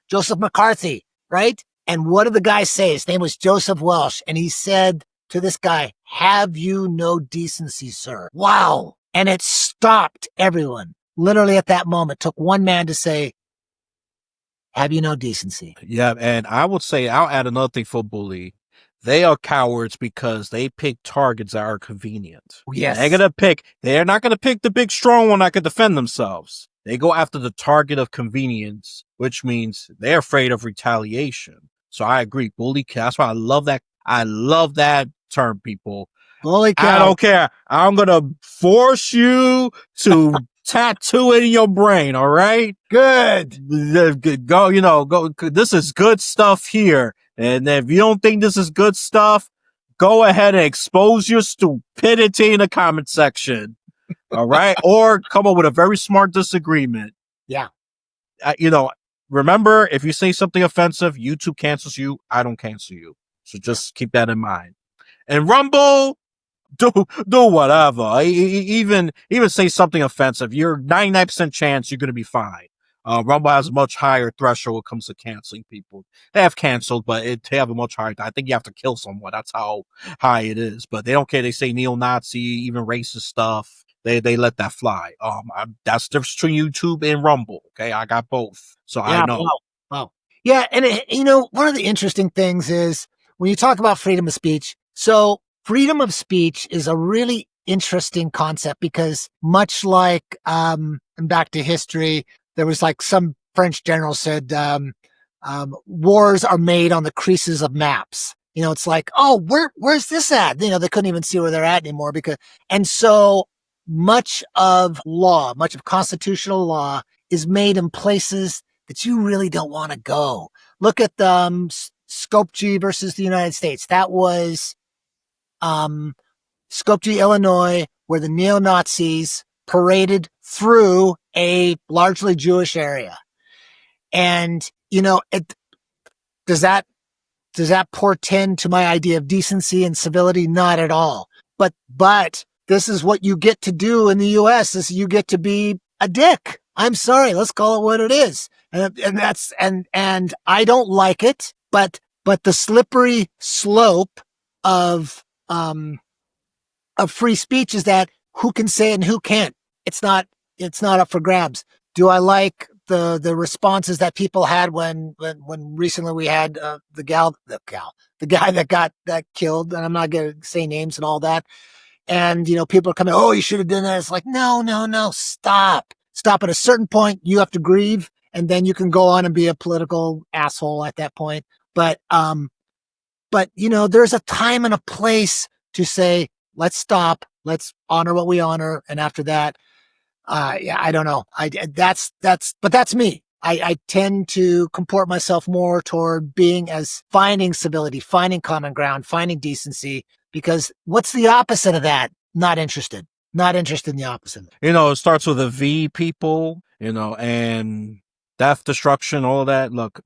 Joseph McCarthy, right? And what did the guy say? His name was Joseph Welsh. And he said to this guy, have you no decency, sir? Wow. And it stopped everyone. Literally at that moment, took one man to say, have you no decency? Yeah, and I would say, I'll add another thing for bully. They are cowards because they pick targets that are convenient. Yes. They're not going to pick the big strong one that can defend themselves. They go after the target of convenience, which means they're afraid of retaliation. So I agree. Bully cow. That's why I love that. I love that term, people. Bully cow. I don't care. I'm going to force you to tattoo it in your brain. All right. Good. Go. This is good stuff here. And if you don't think this is good stuff, go ahead and expose your stupidity in the comment section. All right. Or come up with a very smart disagreement. Yeah. Remember, if you say something offensive, YouTube cancels you. I don't cancel you. So just keep that in mind. And Rumble, do whatever. Even say something offensive. You're 99% chance you're going to be fine. Rumble has a much higher threshold when it comes to canceling people. They have canceled, but they have a much higher. I think you have to kill someone. That's how high it is. But they don't care. They say neo-Nazi, even racist stuff. They let that fly. That's the difference between YouTube and Rumble. Okay, I got both, so I know. Wow. Yeah, and one of the interesting things is when you talk about freedom of speech. So freedom of speech is a really interesting concept because much like and back to history, there was like some French general said wars are made on the creases of maps. It's like, oh, where's this at? They couldn't even see where they're at anymore and so much of constitutional law is made in places that you really don't want to go. Look at Skopje versus the United States. That was Skopje, Illinois, where the neo-Nazis paraded through a largely Jewish area. And, does that portend to my idea of decency and civility? Not at all. But this is what you get to do in the U.S. is you get to be a dick. I'm sorry. Let's call it what it is. And I don't like it, but the slippery slope of free speech is that who can say it and who can't. It's not up for grabs. Do I like the responses that people had when recently we had the guy that got killed, and I'm not going to say names and all that. And, people are coming, oh, you should have done that. It's like, no, stop. At a certain point, you have to grieve, and then you can go on and be a political asshole at that point. But there's a time and a place to say, let's stop, let's honor what we honor. And after that, I don't know. But that's me. I tend to comport myself more toward finding civility, finding common ground, finding decency, because what's the opposite of that? Not interested in the opposite. It starts with a V, people, and death, destruction, all of that. Look,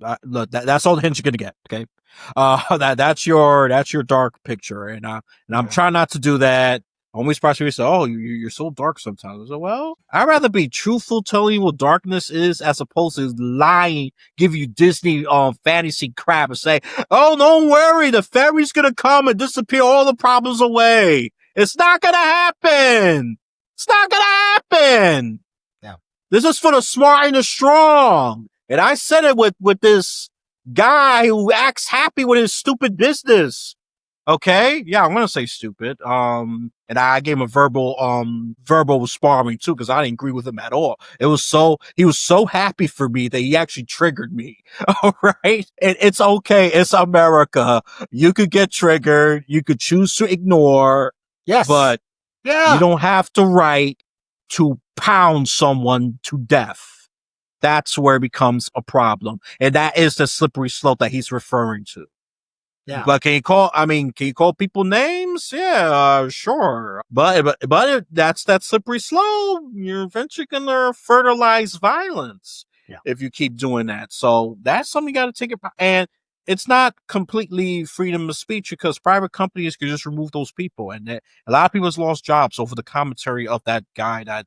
that's all the hints you're going to get. Okay. That's your dark picture. And I'm trying not to do that. Only surprised people say, oh, you're so dark sometimes. I said, well, I'd rather be truthful, telling you what darkness is, as opposed to lying, give you Disney fantasy crap and say, oh, don't worry, the fairy's gonna come and disappear all the problems away. It's not gonna happen. Yeah. This is for the smart and the strong. And I said it with this guy who acts happy with his stupid business. Okay. Yeah, I'm going to say stupid. And I gave him a verbal sparring too, because I didn't agree with him at all. He was so happy for me that he actually triggered me. All right. And it's okay. It's America. You could get triggered. You could choose to ignore. Yes. But yeah, you don't have to right to pound someone to death. That's where it becomes a problem. And that is the slippery slope that he's referring to. Yeah. But can you call people names? Yeah, sure. But that's that slippery slope. You're eventually going to fertilize violence if you keep doing that. So that's something you got to take it. And it's not completely freedom of speech, because private companies can just remove those people. And a lot of people have lost jobs over the commentary of that guy that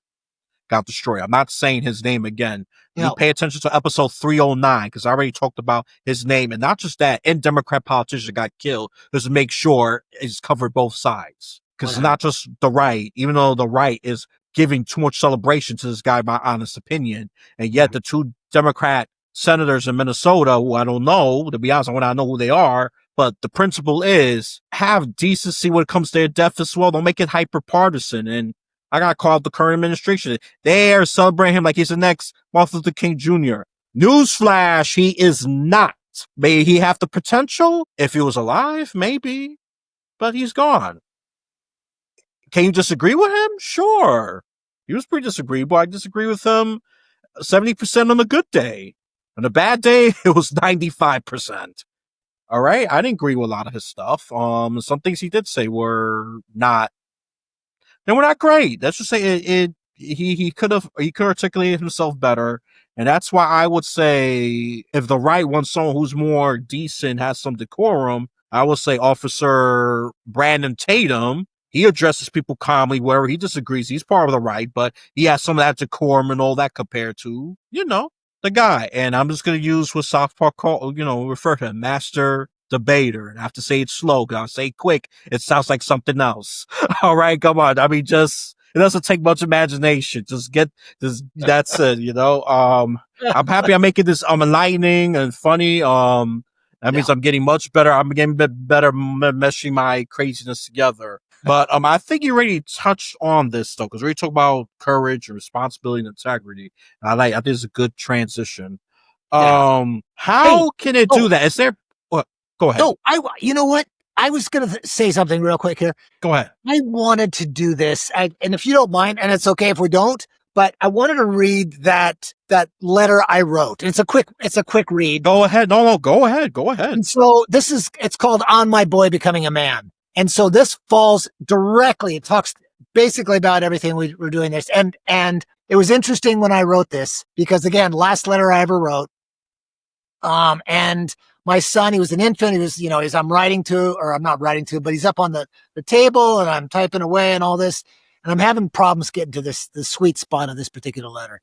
got destroyed. I'm not saying his name again. You pay attention to episode 309, because I already talked about his name. And not just that, and Democrat politician got killed, just to make sure it's covered both sides. Because it's not just the right, even though the right is giving too much celebration to this guy, my honest opinion. And yet the two Democrat senators in Minnesota, who I don't know, to be honest, when I know who they are, But the principle is have decency when it comes to their death as well. Don't make it hyper partisan. And I got to call out the current administration. They are celebrating him like he's the next Martin Luther King Jr. Newsflash, he is not. May he have the potential? If he was alive, maybe. But he's gone. Can you disagree with him? Sure. He was pretty disagreeable. I disagree with him 70% on a good day. On a bad day, it was 95%. All right. I didn't agree with a lot of his stuff. Some things he did say were not, they were not great. Let's just say he could articulate himself better. And that's why I would say if the right wants someone who's more decent, has some decorum, I would say Officer Brandon Tatum. He addresses people calmly wherever he disagrees. He's part of the right, but he has some of that decorum and all that compared to, the guy. And I'm just going to use what South Park refer to him, master debater. And I have to say it slow because I'll say it quick. It sounds like something else. All right, come on. I mean, it doesn't take much imagination. Just get this. That's it. I'm happy I'm making this enlightening and funny. That means I'm getting much better. I'm getting better meshing my craziness together. But I think you already touched on this though, because we talk about courage and responsibility and integrity. I think it's a good transition. How can it do that? Is there? What? Go ahead. No, you know what? I was going to say something real quick here. Go ahead. I wanted to do this, and if you don't mind, and it's okay if we don't, but I wanted to read that letter I wrote. It's a quick read. Go ahead. No, go ahead. Go ahead. And so it's called On My Boy Becoming a Man. And so this falls directly, it talks basically about everything we're doing this. And it was interesting when I wrote this because again, last letter I ever wrote. And my son, he was an infant. He was, I'm writing to, or I'm not writing to, but he's up on the table and I'm typing away and all this. And I'm having problems getting to the sweet spot of this particular letter.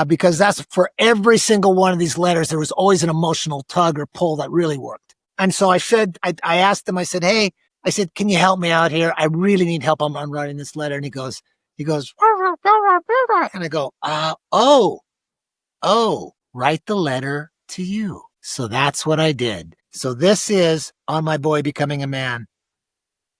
Because that's for every single one of these letters, there was always an emotional tug or pull that really worked. And so I asked him, I said, hey, can you help me out here? I really need help on writing this letter. And he goes, and I go, write the letter to you. So that's what I did. So this is On My Boy Becoming a Man.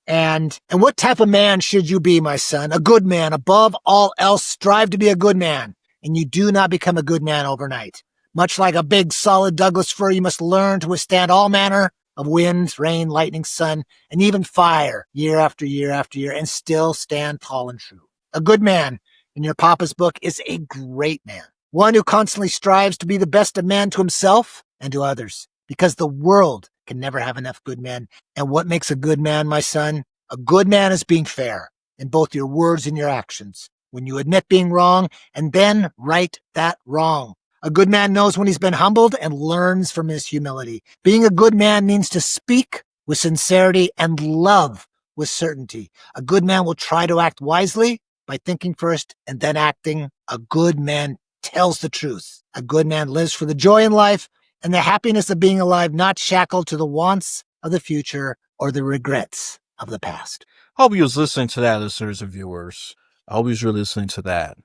And what type of man should you be, my son? A good man. Above all else, strive to be a good man. And you do not become a good man overnight. Much like a big, solid Douglas fir, you must learn to withstand all manner of winds, rain, lightning, sun, and even fire year after year after year, and still stand tall and true. A good man, in your papa's book, is a great man. One who constantly strives to be the best of man to himself and to others, because the world can never have enough good men. And what makes a good man, my son? A good man is being fair in both your words and your actions. When you admit being wrong and then right that wrong. A good man knows when he's been humbled and learns from his humility. Being a good man means to speak with sincerity and love with certainty. A good man will try to act wisely by thinking first and then acting. A good man tells the truth. A good man lives for the joy in life and the happiness of being alive, not shackled to the wants of the future or the regrets of the past. I hope you was listening to that, listeners and viewers. I hope you was really listening to that.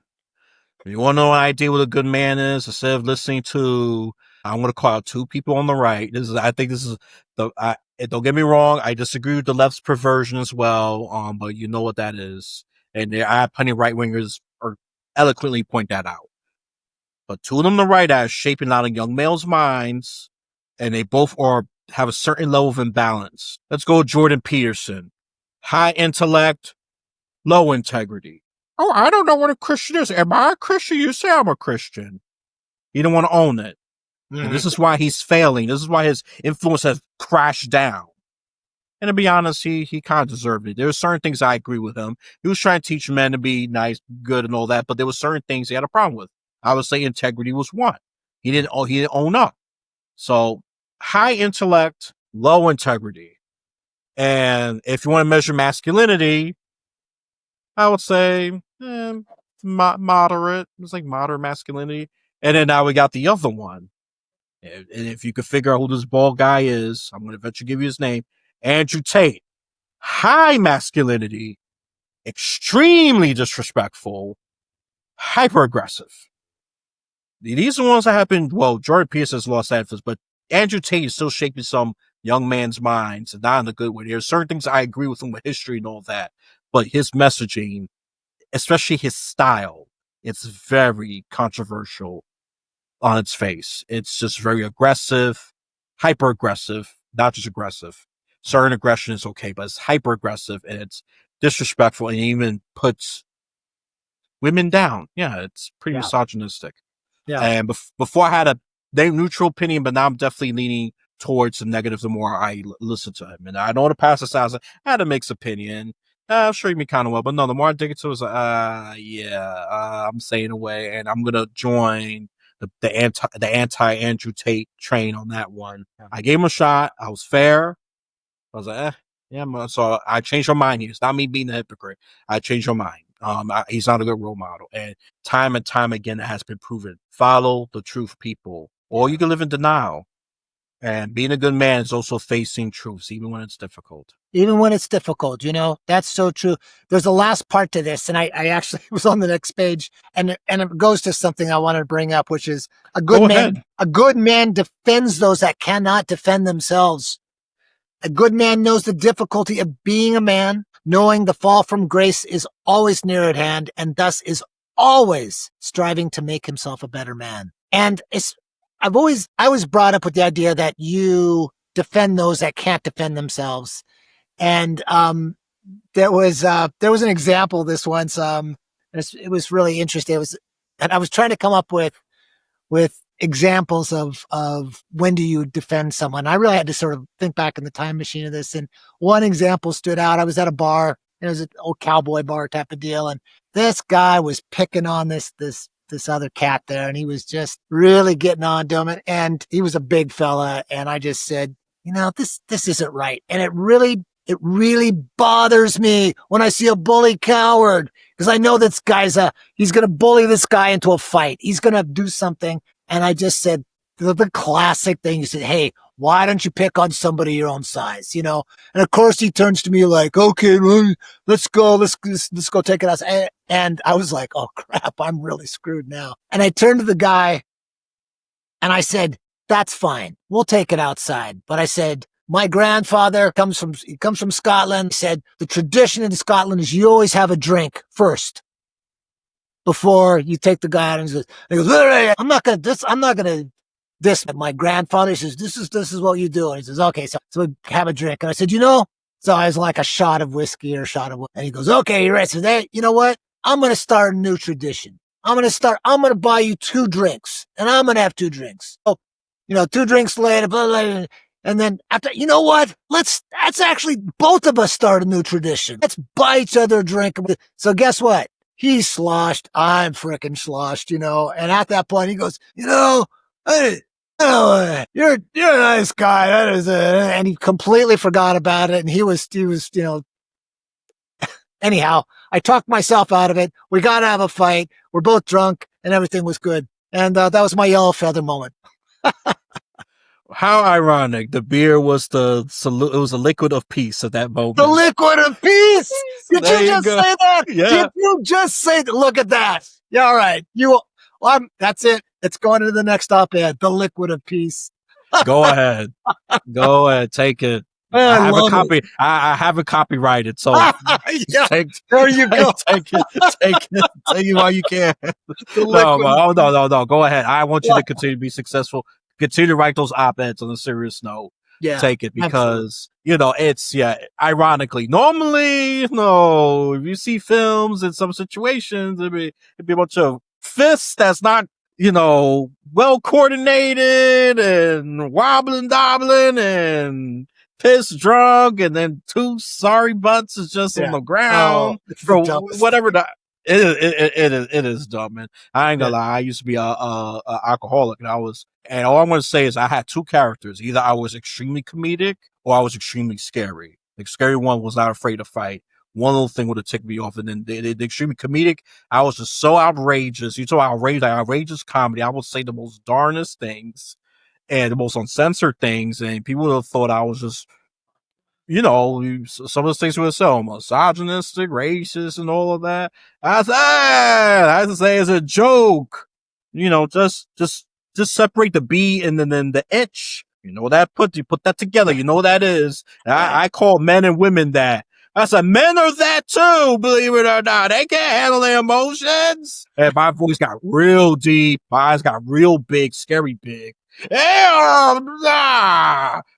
If you want to know an idea what a good man is, instead of listening to, I'm going to call out two people on the right. Don't get me wrong. I disagree with the left's perversion as well. But you know what that is. And I have plenty of right wingers or eloquently point that out. But two of them on the right are shaping out of young males' minds. And they both have a certain level of imbalance. Let's go with Jordan Peterson. High intellect, low integrity. Oh, I don't know what a Christian is. Am I a Christian? You say I'm a Christian. He don't want to own it. And this is why he's failing. This is why his influence has crashed down. And to be honest, he kind of deserved it. There were certain things I agree with him. He was trying to teach men to be nice, good, and all that, but there were certain things he had a problem with. I would say integrity was one. He didn't own up. So high intellect, low integrity. And if you want to measure masculinity, I would say moderate. It's like moderate masculinity. And then now we got the other one. And if you could figure out who this bald guy is, I'm going to eventually give you his name. Andrew Tate. High masculinity. Extremely disrespectful. Hyper aggressive. These are the ones that have been, Jordan Peterson has lost that, but Andrew Tate is still shaping some young man's minds, and not in a good way. There's certain things I agree with him with history and all that, but his messaging, especially his style, it's very controversial on its face. It's just very aggressive, hyper aggressive, not just aggressive. Certain aggression is okay, but it's hyper aggressive and it's disrespectful and even puts women down. Yeah, it's pretty misogynistic. Yeah. And before I had a neutral opinion, but now I'm definitely leaning towards the negative the more I listen to him. And I know the past I had a mixed opinion. I'm sure me kind of well, but no, the more I dig into it, it's like, I'm staying away, and I'm gonna join the anti Andrew Tate train on that one. Yeah. I gave him a shot. I was fair. I was like, yeah. So I changed my mind here. It's not me being a hypocrite. I changed my mind. He's not a good role model, and time again, it has been proven. Follow the truth, people, or you can live in denial. And being a good man is also facing truths, even when it's difficult. Even when it's difficult, that's so true. There's a last part to this, and I actually was on the next page, and it goes to something I wanted to bring up, which is a good man. A good man defends those that cannot defend themselves. A good man knows the difficulty of being a man, knowing the fall from grace is always near at hand, and thus is always striving to make himself a better man. And I was brought up with the idea that you defend those that can't defend themselves. And there was an example this once. It was really interesting. And I was trying to come up with examples of when do you defend someone. I really had to sort of think back in the time machine of this. And one example stood out. I was at a bar. It was an old cowboy bar type of deal, and this guy was picking on this other cat there, and he was just really getting on to him. And he was a big fella, and I just said, this isn't right. And it really bothers me when I see a bully coward, because I know this guy's he's going to bully this guy into a fight. He's going to do something. And I just said the classic thing. He said, hey, why don't you pick on somebody your own size? And of course he turns to me like, okay, let's go take it outside. And I was like, oh crap, I'm really screwed now. And I turned to the guy and I said, that's fine. We'll take it outside. But I said, my grandfather comes from Scotland. He said the tradition in Scotland is you always have a drink first before you take the guy out. And he goes, I'm not going to this. My grandfather says, this is what you do. And he says, okay, so we have a drink. And I said, so I was like a shot of whiskey or a shot of, and he goes, okay, you're right. So you know what? I'm going to start a new tradition. I'm going to buy you 2 drinks, and I'm going to have 2 drinks. So, 2 drinks later, blah, blah, blah. And then after, you know what? Let's actually both of us start a new tradition. Let's buy each other a drink. So guess what? He's sloshed. I'm freaking sloshed, and at that point he goes, hey, you're a nice guy. That is and he completely forgot about it. And he was, anyhow, I talked myself out of it. We got to have a fight. We're both drunk and everything was good. And that was my yellow feather moment. How ironic. The beer was it was a liquid of peace at that moment. The liquid of peace. Did you just say that? Yeah. Did you just say that? Look at that. Yeah. All right. That's it. It's going to the next op-ed. The liquid of peace. Go ahead. Take it. I have a copy. I have it copyrighted. So yeah, there you go. Take it while you can. No. Go ahead. I want you to continue to be successful. Continue to write those op-eds on a serious note. Yeah, take it because it's ironically, normally, if you see films in some situations, it'd be a bunch of fists that's not well coordinated and wobbling, dobbling, and pissed drunk, and then 2 sorry butts is just on the ground for whatever it is dumb, man. I ain't gonna lie. I used to be a alcoholic, and all I'm gonna say is I had 2 characters. Either I was extremely comedic or I was extremely scary. The scary one was not afraid to fight. One little thing would have ticked me off, and then the extremely comedic, I was just so outrageous. You talk outrageous comedy. I would say the most darnest things and the most uncensored things, and people would have thought I was just, some of those things were so misogynistic, racist, and all of that. I have to say, as a joke, just separate the B and then the itch. You know that you put that together. You know what that is. Right. I call men and women that. I said men are that too, believe it or not. They can't handle their emotions. And my voice got real deep. My eyes got real big, scary big. I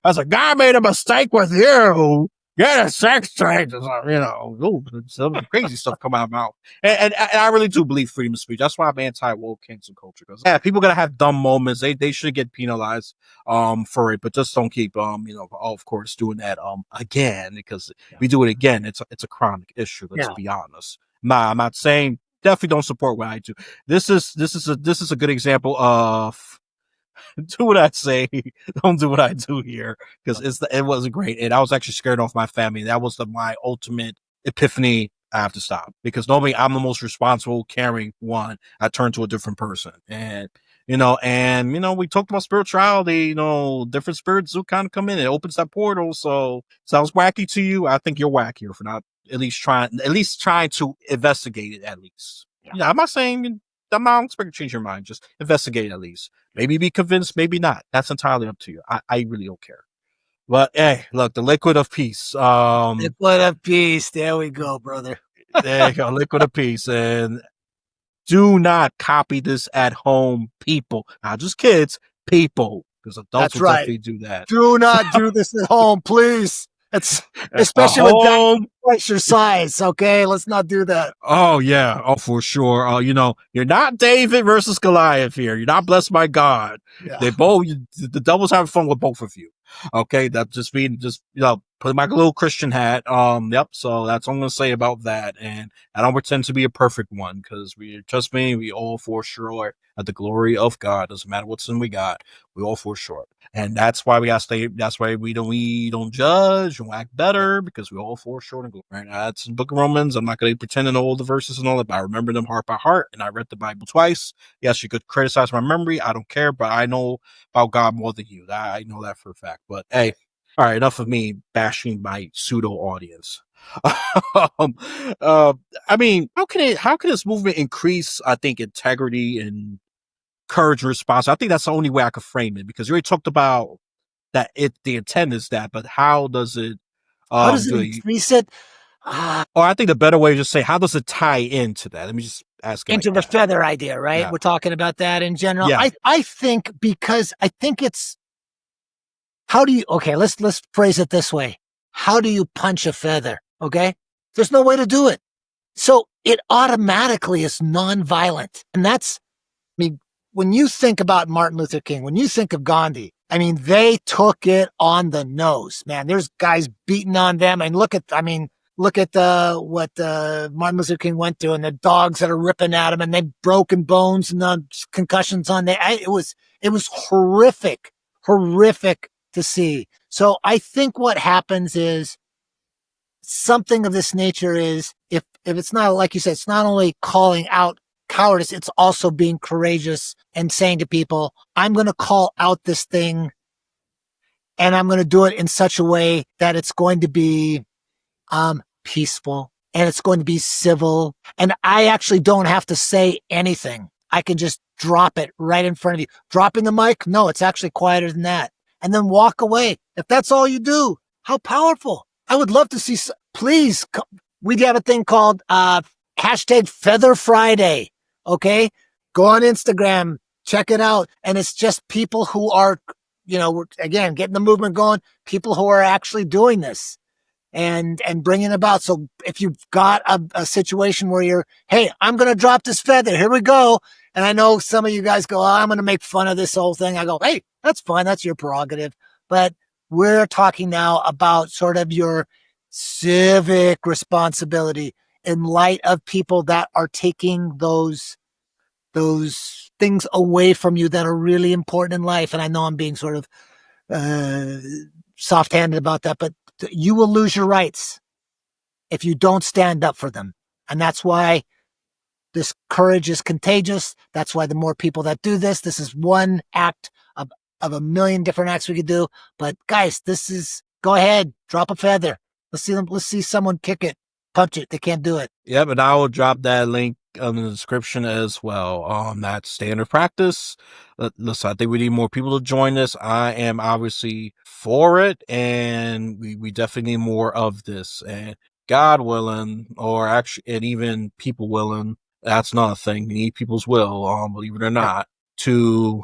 was like, God made a mistake with you. Get a sex change. You know, some crazy stuff come out of my mouth. And I really do believe freedom of speech. That's why I'm anti-woke cancel culture. Because yeah, people gonna have dumb moments. They should get penalized for it, but just don't keep of course doing that again, because if we do it again, it's a chronic issue. Let's be honest. Nah, I'm not saying definitely don't support what I do. This is a good example of do what I say, don't do what I do here, because it wasn't great, and I was actually scared off my family. That was my ultimate epiphany. I have to stop, because normally I'm the most responsible, caring one. I turn to a different person, and we talked about spirituality. Different spirits do kind of come in. It opens that portal. So sounds wacky to you. I think you're wackier for not at least trying to investigate it. At least, I'm not saying I'm not expecting to change your mind. Just investigate it at least. Maybe be convinced, maybe not. That's entirely up to you. I really don't care. But hey, look, the liquid of peace. Liquid of peace. There we go, brother. There you go, liquid of peace. And do not copy this at home, people. Not just kids, people. Because adults will definitely do that. Do not do this at home, please. It's especially with guys twice your size. Okay, let's not do that. Oh yeah, for sure. You're not David versus Goliath here. You're not blessed by God. Yeah. The devil's having fun with both of you. Okay, that's just put my little Christian hat. Yep. So that's all I'm gonna say about that. And I don't pretend to be a perfect one, because trust me, we all fall short at the glory of God. Doesn't matter what sin we got, we all fall short. And that's why we gotta stay. That's why we don't judge and act better, because we all fall short of glory. Right? That's in the Book of Romans. I'm not gonna pretend to know all the verses and all that, but I remember them heart by heart, and I read the Bible twice. Yes, you could criticize my memory. I don't care, but I know about God more than you. I know that for a fact. But hey, all right, enough of me bashing my pseudo audience. I mean, how can this movement increase, I think, integrity and courage and response? I think that's the only way I could frame it, because you already talked about that the intent is that, but how does it increase it? Or I think the better way is just say, how does it tie into that? Let me just ask into the feather idea, right? Yeah. We're talking about that in general. Yeah. I think, because I think it's, let's phrase it this way. How do you punch a feather? Okay. There's no way to do it. So it automatically is nonviolent. And when you think about Martin Luther King, when you think of Gandhi, they took it on the nose, man. There's guys beating on them, and look at what Martin Luther King went through, and the dogs that are ripping at him, and they broken bones and concussions on there. It was horrific to see. So I think what happens is something of this nature is, if it's not, like you said, it's not only calling out cowardice, it's also being courageous and saying to people, I'm going to call out this thing, and I'm going to do it in such a way that it's going to be peaceful, and it's going to be civil, and I actually don't have to say anything. I can just drop it right in front of you. Dropping the mic? No, it's actually quieter than that. And then walk away. If that's all you do, how powerful. I would love to see, please, we have a thing called hashtag Feather Friday. Okay? Go on Instagram, check it out. And it's just people who are, again, getting the movement going, people who are actually doing this and bringing it about. So if you've got a situation where you're, hey, I'm going to drop this feather, here we go. And I know some of you guys go, I'm going to make fun of this whole thing. I go, hey, that's fine. That's your prerogative. But we're talking now about sort of your civic responsibility in light of people that are taking those things away from you that are really important in life. And I know I'm being sort of soft-handed about that, but you will lose your rights if you don't stand up for them. And that's why this courage is contagious. That's why the more people that do this is one act of a million different acts we could do. But guys, go ahead, drop a feather. Let's see someone kick it, punch it. They can't do it. Yeah, but I will drop that link on the description as well. That's standard practice. Listen, I think we need more people to join this. I am obviously for it, and we definitely need more of this. And God willing, or actually, and even people willing, that's another thing. We need people's will, believe it or not, to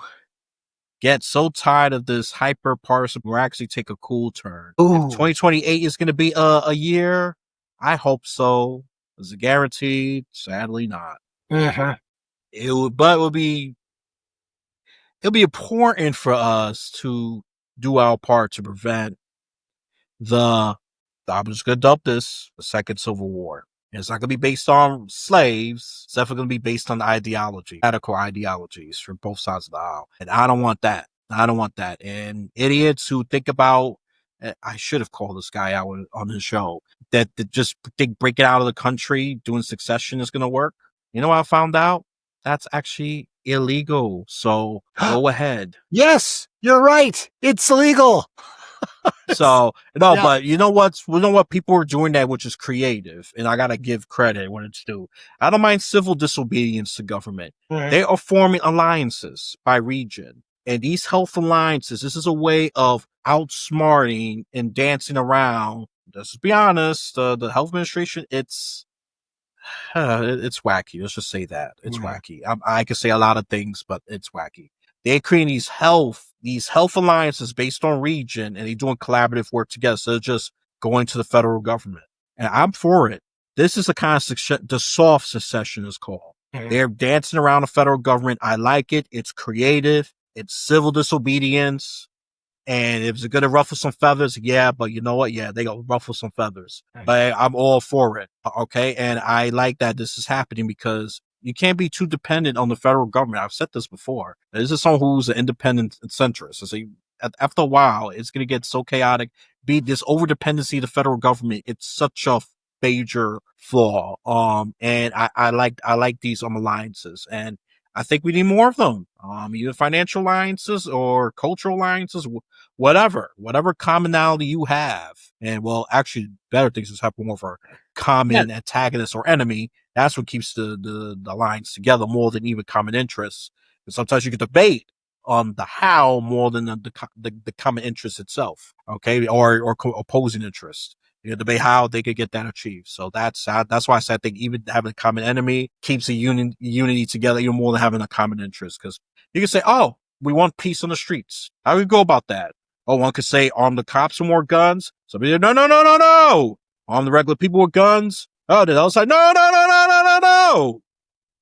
get so tired of this hyper partisan. We're actually take a cool turn. Ooh. If 2028 is going to be a year, I hope so. Is it guaranteed? Sadly, not. Uh-huh. But it'll be important for us to do our part to prevent the. I'm just gonna dump this: the second Civil War. And it's not gonna be based on slaves. It's definitely gonna be based on ideology, radical ideologies from both sides of the aisle. And I don't want that. I don't want that. And idiots who think about. I should have called this guy out on his show that just think breaking out of the country doing succession is gonna work. You know what I found out? That's actually illegal. So go ahead. Yes, you're right. It's illegal. So no, Yeah. but you know what people are doing that, which is creative, and I gotta give credit when it's due. I don't mind civil disobedience to government. They are forming alliances by region, and these health alliances. This is a way of outsmarting and dancing around. Let's be honest, the health administration, it's wacky. Let's just say that it's wacky. I could say a lot of things, but it's wacky. They're creating these health alliances based on region, and they're doing collaborative work together. So they're just going to the federal government, and I'm for it. This is the kind of the soft secession is called. They're dancing around the federal government. I like it. It's creative. It's civil disobedience. And if it's going to ruffle some feathers, yeah, but you know what? Yeah, they gonna ruffle some feathers. But I'm all for it. Okay. And I like that this is happening because you can't be too dependent on the federal government. I've said this before. This is someone who's an independent centrist. So after a while, it's going to get so chaotic. Be this over dependency of the federal government. It's such a major flaw. And I like these alliances, and I think we need more of them. Either financial alliances or cultural alliances, whatever commonality you have. And well, actually, better things is have more of a common antagonist or enemy. That's what keeps the alliance together more than even common interests. And sometimes you can debate on the how more than the common interest itself. Okay, or opposing interest. You know, debate how they could get that achieved. So that's why I said I think even having a common enemy keeps the unity together even more than having a common interest. Because you can say, oh, we want peace on the streets. How do we go about that? Oh, one could say arm the cops with more guns. Somebody, no. Arm the regular people with guns. Oh, the other side, no.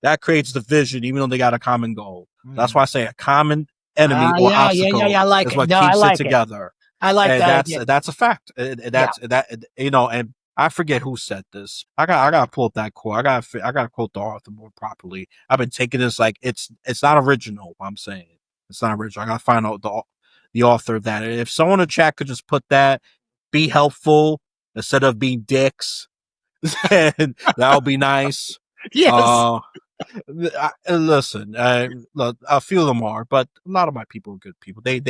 That creates division, even though they got a common goal. That's why I say a common enemy or obstacle I like is it. what No, I keeps like it together. I like And that. that's a fact. That you know, and I forget who said this. I gotta pull up that quote. I gotta quote the author more properly. I've been taking this like it's not original. I'm saying it's not original. I gotta find out the author of that. And if someone in the chat could just put that, be helpful instead of being dicks, then that would be nice. Yes. Listen, look, a few of them are, but a lot of my people are good people. They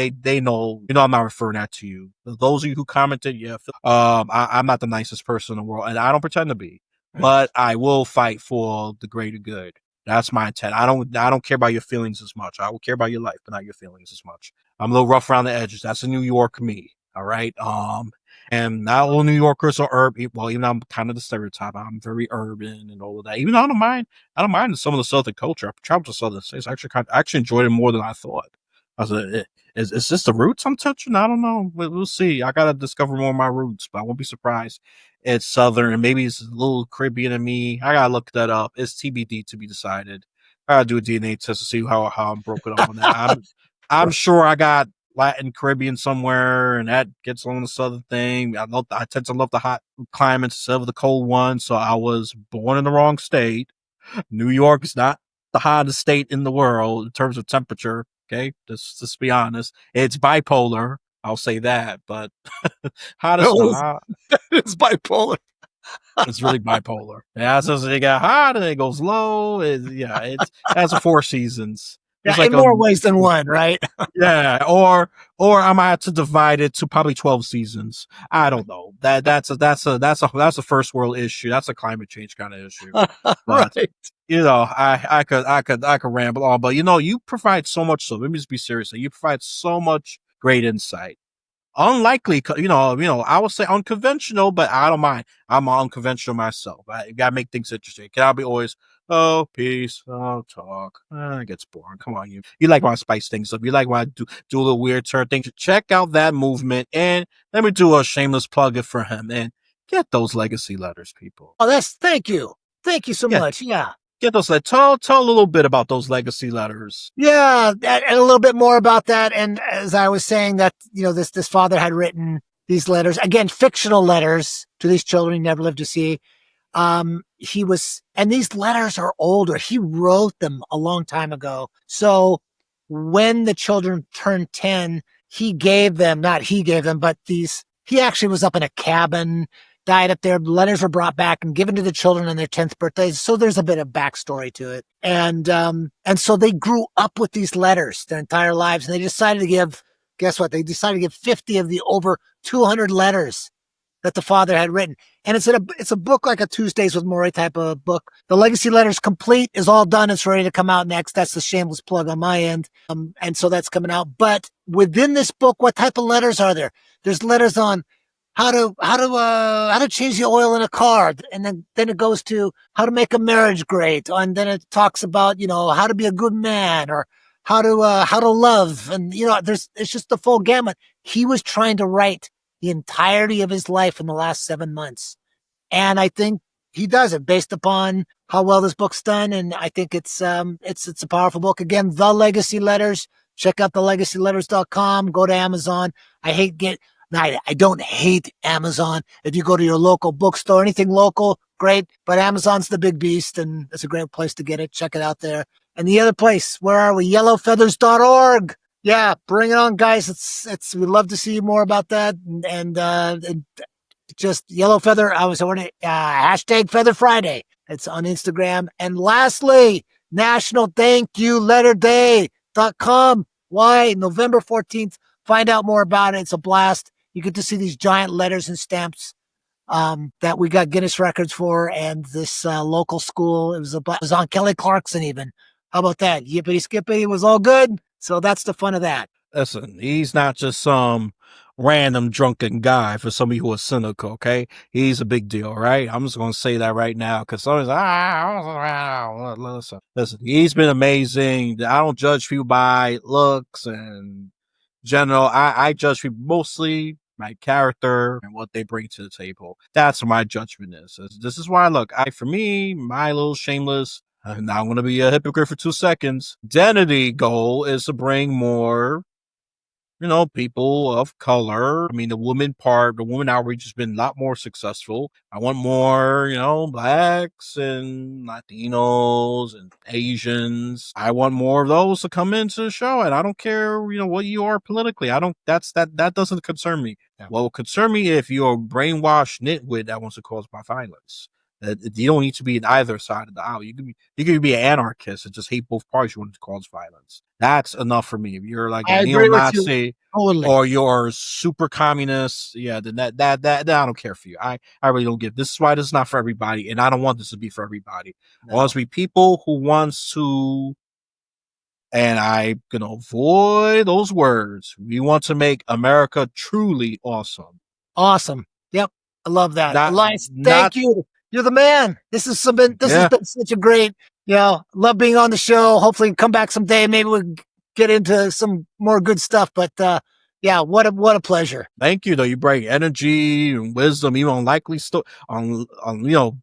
know. You know, I'm not referring that to you. Those of you who commented, yeah. I'm not the nicest person in the world, and I don't pretend to be. But I will fight for the greater good. That's my intent. I don't care about your feelings as much. I will care about your life, but not your feelings as much. I'm a little rough around the edges. That's a New York me. All right. And not all New Yorkers are urban. Well, even though I'm kind of the stereotype, I'm very urban and all of that. Even though I don't mind some of the Southern culture. I've traveled to Southern states. I actually enjoyed it more than I thought. I was like, is this the roots I'm touching? I don't know. We'll see. I gotta discover more of my roots, but I won't be surprised. It's Southern and maybe it's a little Caribbean in me. I gotta look that up. It's TBD to be decided. I gotta do a DNA test to see how I'm broken up on that. I'm sure I got Latin Caribbean somewhere, and that gets on the southern thing. I tend to love the hot climates instead of the cold ones, so I was born in the wrong state. New York is not the hottest state in the world in terms of temperature. Okay, just be honest. It's bipolar. I'll say that, but hottest not. It's bipolar. It's really bipolar. Yeah, so it got hot and it goes low. It has 4 seasons. Yeah, in more ways than one, right? yeah, or I might have to divide it to probably 12 seasons. I don't know. That's a first world issue. That's a climate change kind of issue. But Right. I could ramble on, but you provide so much. So let me just be serious. You provide so much great insight. Unlikely, I would say unconventional, but I don't mind. I'm unconventional myself. I gotta make things interesting. Can I be always, oh, peace, oh, talk? It gets boring. Come on, you like when I spice things up. You like when I do a little weird turn thing. Check out that movement, and let me do a shameless plug it for him, and get those legacy letters, people. Oh, thank you. Thank you so Yeah, much. Yeah. get those letters. Tell a little bit about those legacy letters. Yeah, and a little bit more about that. And as I was saying, that this father had written these letters, again, fictional letters to these children he never lived to see. And these letters are older. He wrote them a long time ago. So when the children turned 10, not he gave them, but he actually was up in a cabin, died up there. Letters were brought back and given to the children on their 10th birthdays. So there's a bit of backstory to it. And so they grew up with these letters their entire lives, and they decided to guess what? They decided to give 50 of the over 200 letters that the father had written. And it's a book, like a Tuesdays with Morrie type of book. The Legacy Letters Complete is all done. It's ready to come out next. That's the shameless plug on my end. And so that's coming out. But within this book, what type of letters are there? There's letters on how to change the oil in a car. And then it goes to how to make a marriage great. And then it talks about, how to be a good man, or how to love. And, it's just the full gamut. He was trying to write the entirety of his life in the last 7 months. And I think he does it based upon how well this book's done. And I think it's a powerful book. Again, The Legacy Letters. Check out thelegacyletters.com. Go to Amazon. I don't hate Amazon. If you go to your local bookstore, anything local, great. But Amazon's the big beast, and it's a great place to get it. Check it out there. And the other place, where are we? Yellowfeathers.org. Yeah, bring it on, guys. We'd love to see more about that. And just Yellow Feather. I was ordering hashtag Feather Friday. It's on Instagram. And lastly, National Thank You Letter Day.com. Why? November 14th. Find out more about it. It's a blast. You get to see these giant letters and stamps that we got Guinness records for, and this local school. It was on Kelly Clarkson even. How about that? Yippity skippity, was all good. So that's the fun of that. Listen, he's not just some random drunken guy for somebody who is cynical, okay? He's a big deal, right? I'm just going to say that right now, because somebody's listen, he's been amazing. I don't judge people by looks and general. I judge people mostly by character and what they bring to the table. That's what my judgment is. This is why, look, for me, my little shameless, now I'm going to be a hypocrite for 2 seconds. Identity goal is to bring more, people of color. I mean, the woman outreach has been a lot more successful. I want more, blacks and Latinos and Asians. I want more of those to come into the show. And I don't care, what you are politically. That doesn't concern me. Yeah. What will concern me if you're a brainwashed nitwit that wants to cause my violence. You don't need to be on either side of the aisle. You could be an anarchist and just hate both parties. You want to cause violence. That's enough for me. If you're like a neo-Nazi or you're super communist, yeah, then that I don't care for you. I really don't give. This is why this is not for everybody, and I don't want this to be for everybody. No. I want to be people who wants to, and I'm gonna avoid those words. We want to make America truly awesome. Awesome. Yep, I love that. Elias, thank you. You're the man. This has been such a great, love being on the show. Hopefully come back someday. Maybe we'll get into some more good stuff. But what a pleasure. Thank you, though. You bring energy and wisdom, even unlikely I'll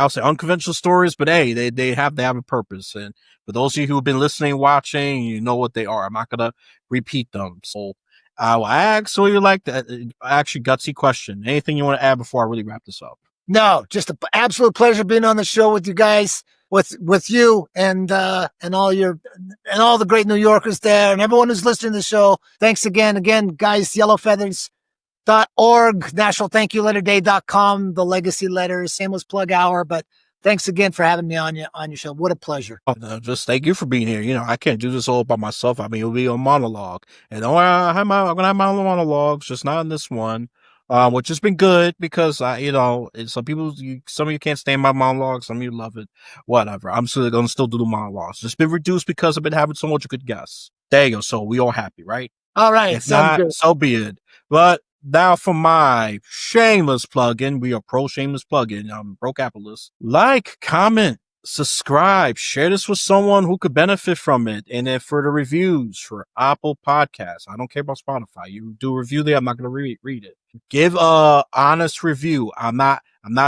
say unconventional stories, but hey, they have a purpose. And for those of you who have been listening, watching, you know what they are. I'm not gonna repeat them. So I will ask, so you like that actually gutsy question. Anything you want to add before I really wrap this up? No, just an absolute pleasure being on the show with you guys, with you and all the great New Yorkers there and everyone who's listening to the show. Thanks again, guys. Yellowfeathers.org, National Thank You Letter Day.com, the Legacy Letters, shameless plug hour. But Thanks again for having me on your show. What a pleasure. Oh, no, just thank you for being here. I can't do this all by myself. I mean, it'll be a monologue, and I'm gonna have my own monologues, just not in this one. Which has been good because some people, some of you can't stand my monologues, some of you love it. Whatever. I'm still gonna still do the monologues. It's been reduced because I've been having so much good guests. There you go. So we all happy, right? All right. If Sounds not, good. so be it. But now for my shameless plug-in. We are pro shameless plug-in. I'm pro capitalist. Like, comment, subscribe, share this with someone who could benefit from it. And then for the reviews for Apple Podcasts, I don't care about Spotify. You do a review there, I'm not going to read it. Give a honest review. I'm not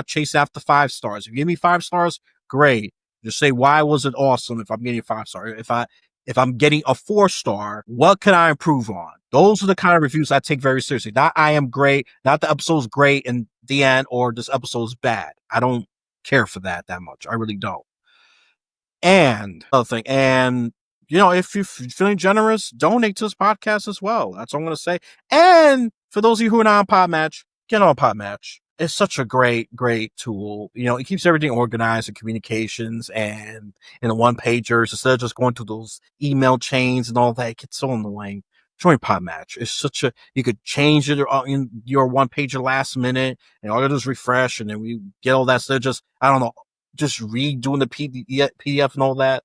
chasing after 5 stars. If you give me 5 stars, great. Just say why was it awesome if I'm getting 5 stars. If I'm getting a 4-star, what can I improve on? Those are the kind of reviews I take very seriously. Not I am great, not the episode's great in the end, or this episode's bad. I don't care for that much. I really don't. And another thing, and if you're feeling generous, donate to this podcast as well. That's what I'm going to say. And for those of you who are not on Podmatch, get on Podmatch. It's such a great, great tool. It keeps everything organized in communications and in the one-pagers instead of just going through those email chains and all that. It gets so annoying. Join Podmatch. It's you could change it in your one-pager last minute, and all you do is refresh, and then we get all that. Instead of just redoing the PDF and all that.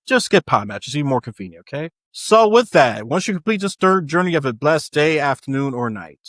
Just get Podmatch. It's even more convenient, okay? So with that, once you complete this third journey, you have a blessed day, afternoon, or night.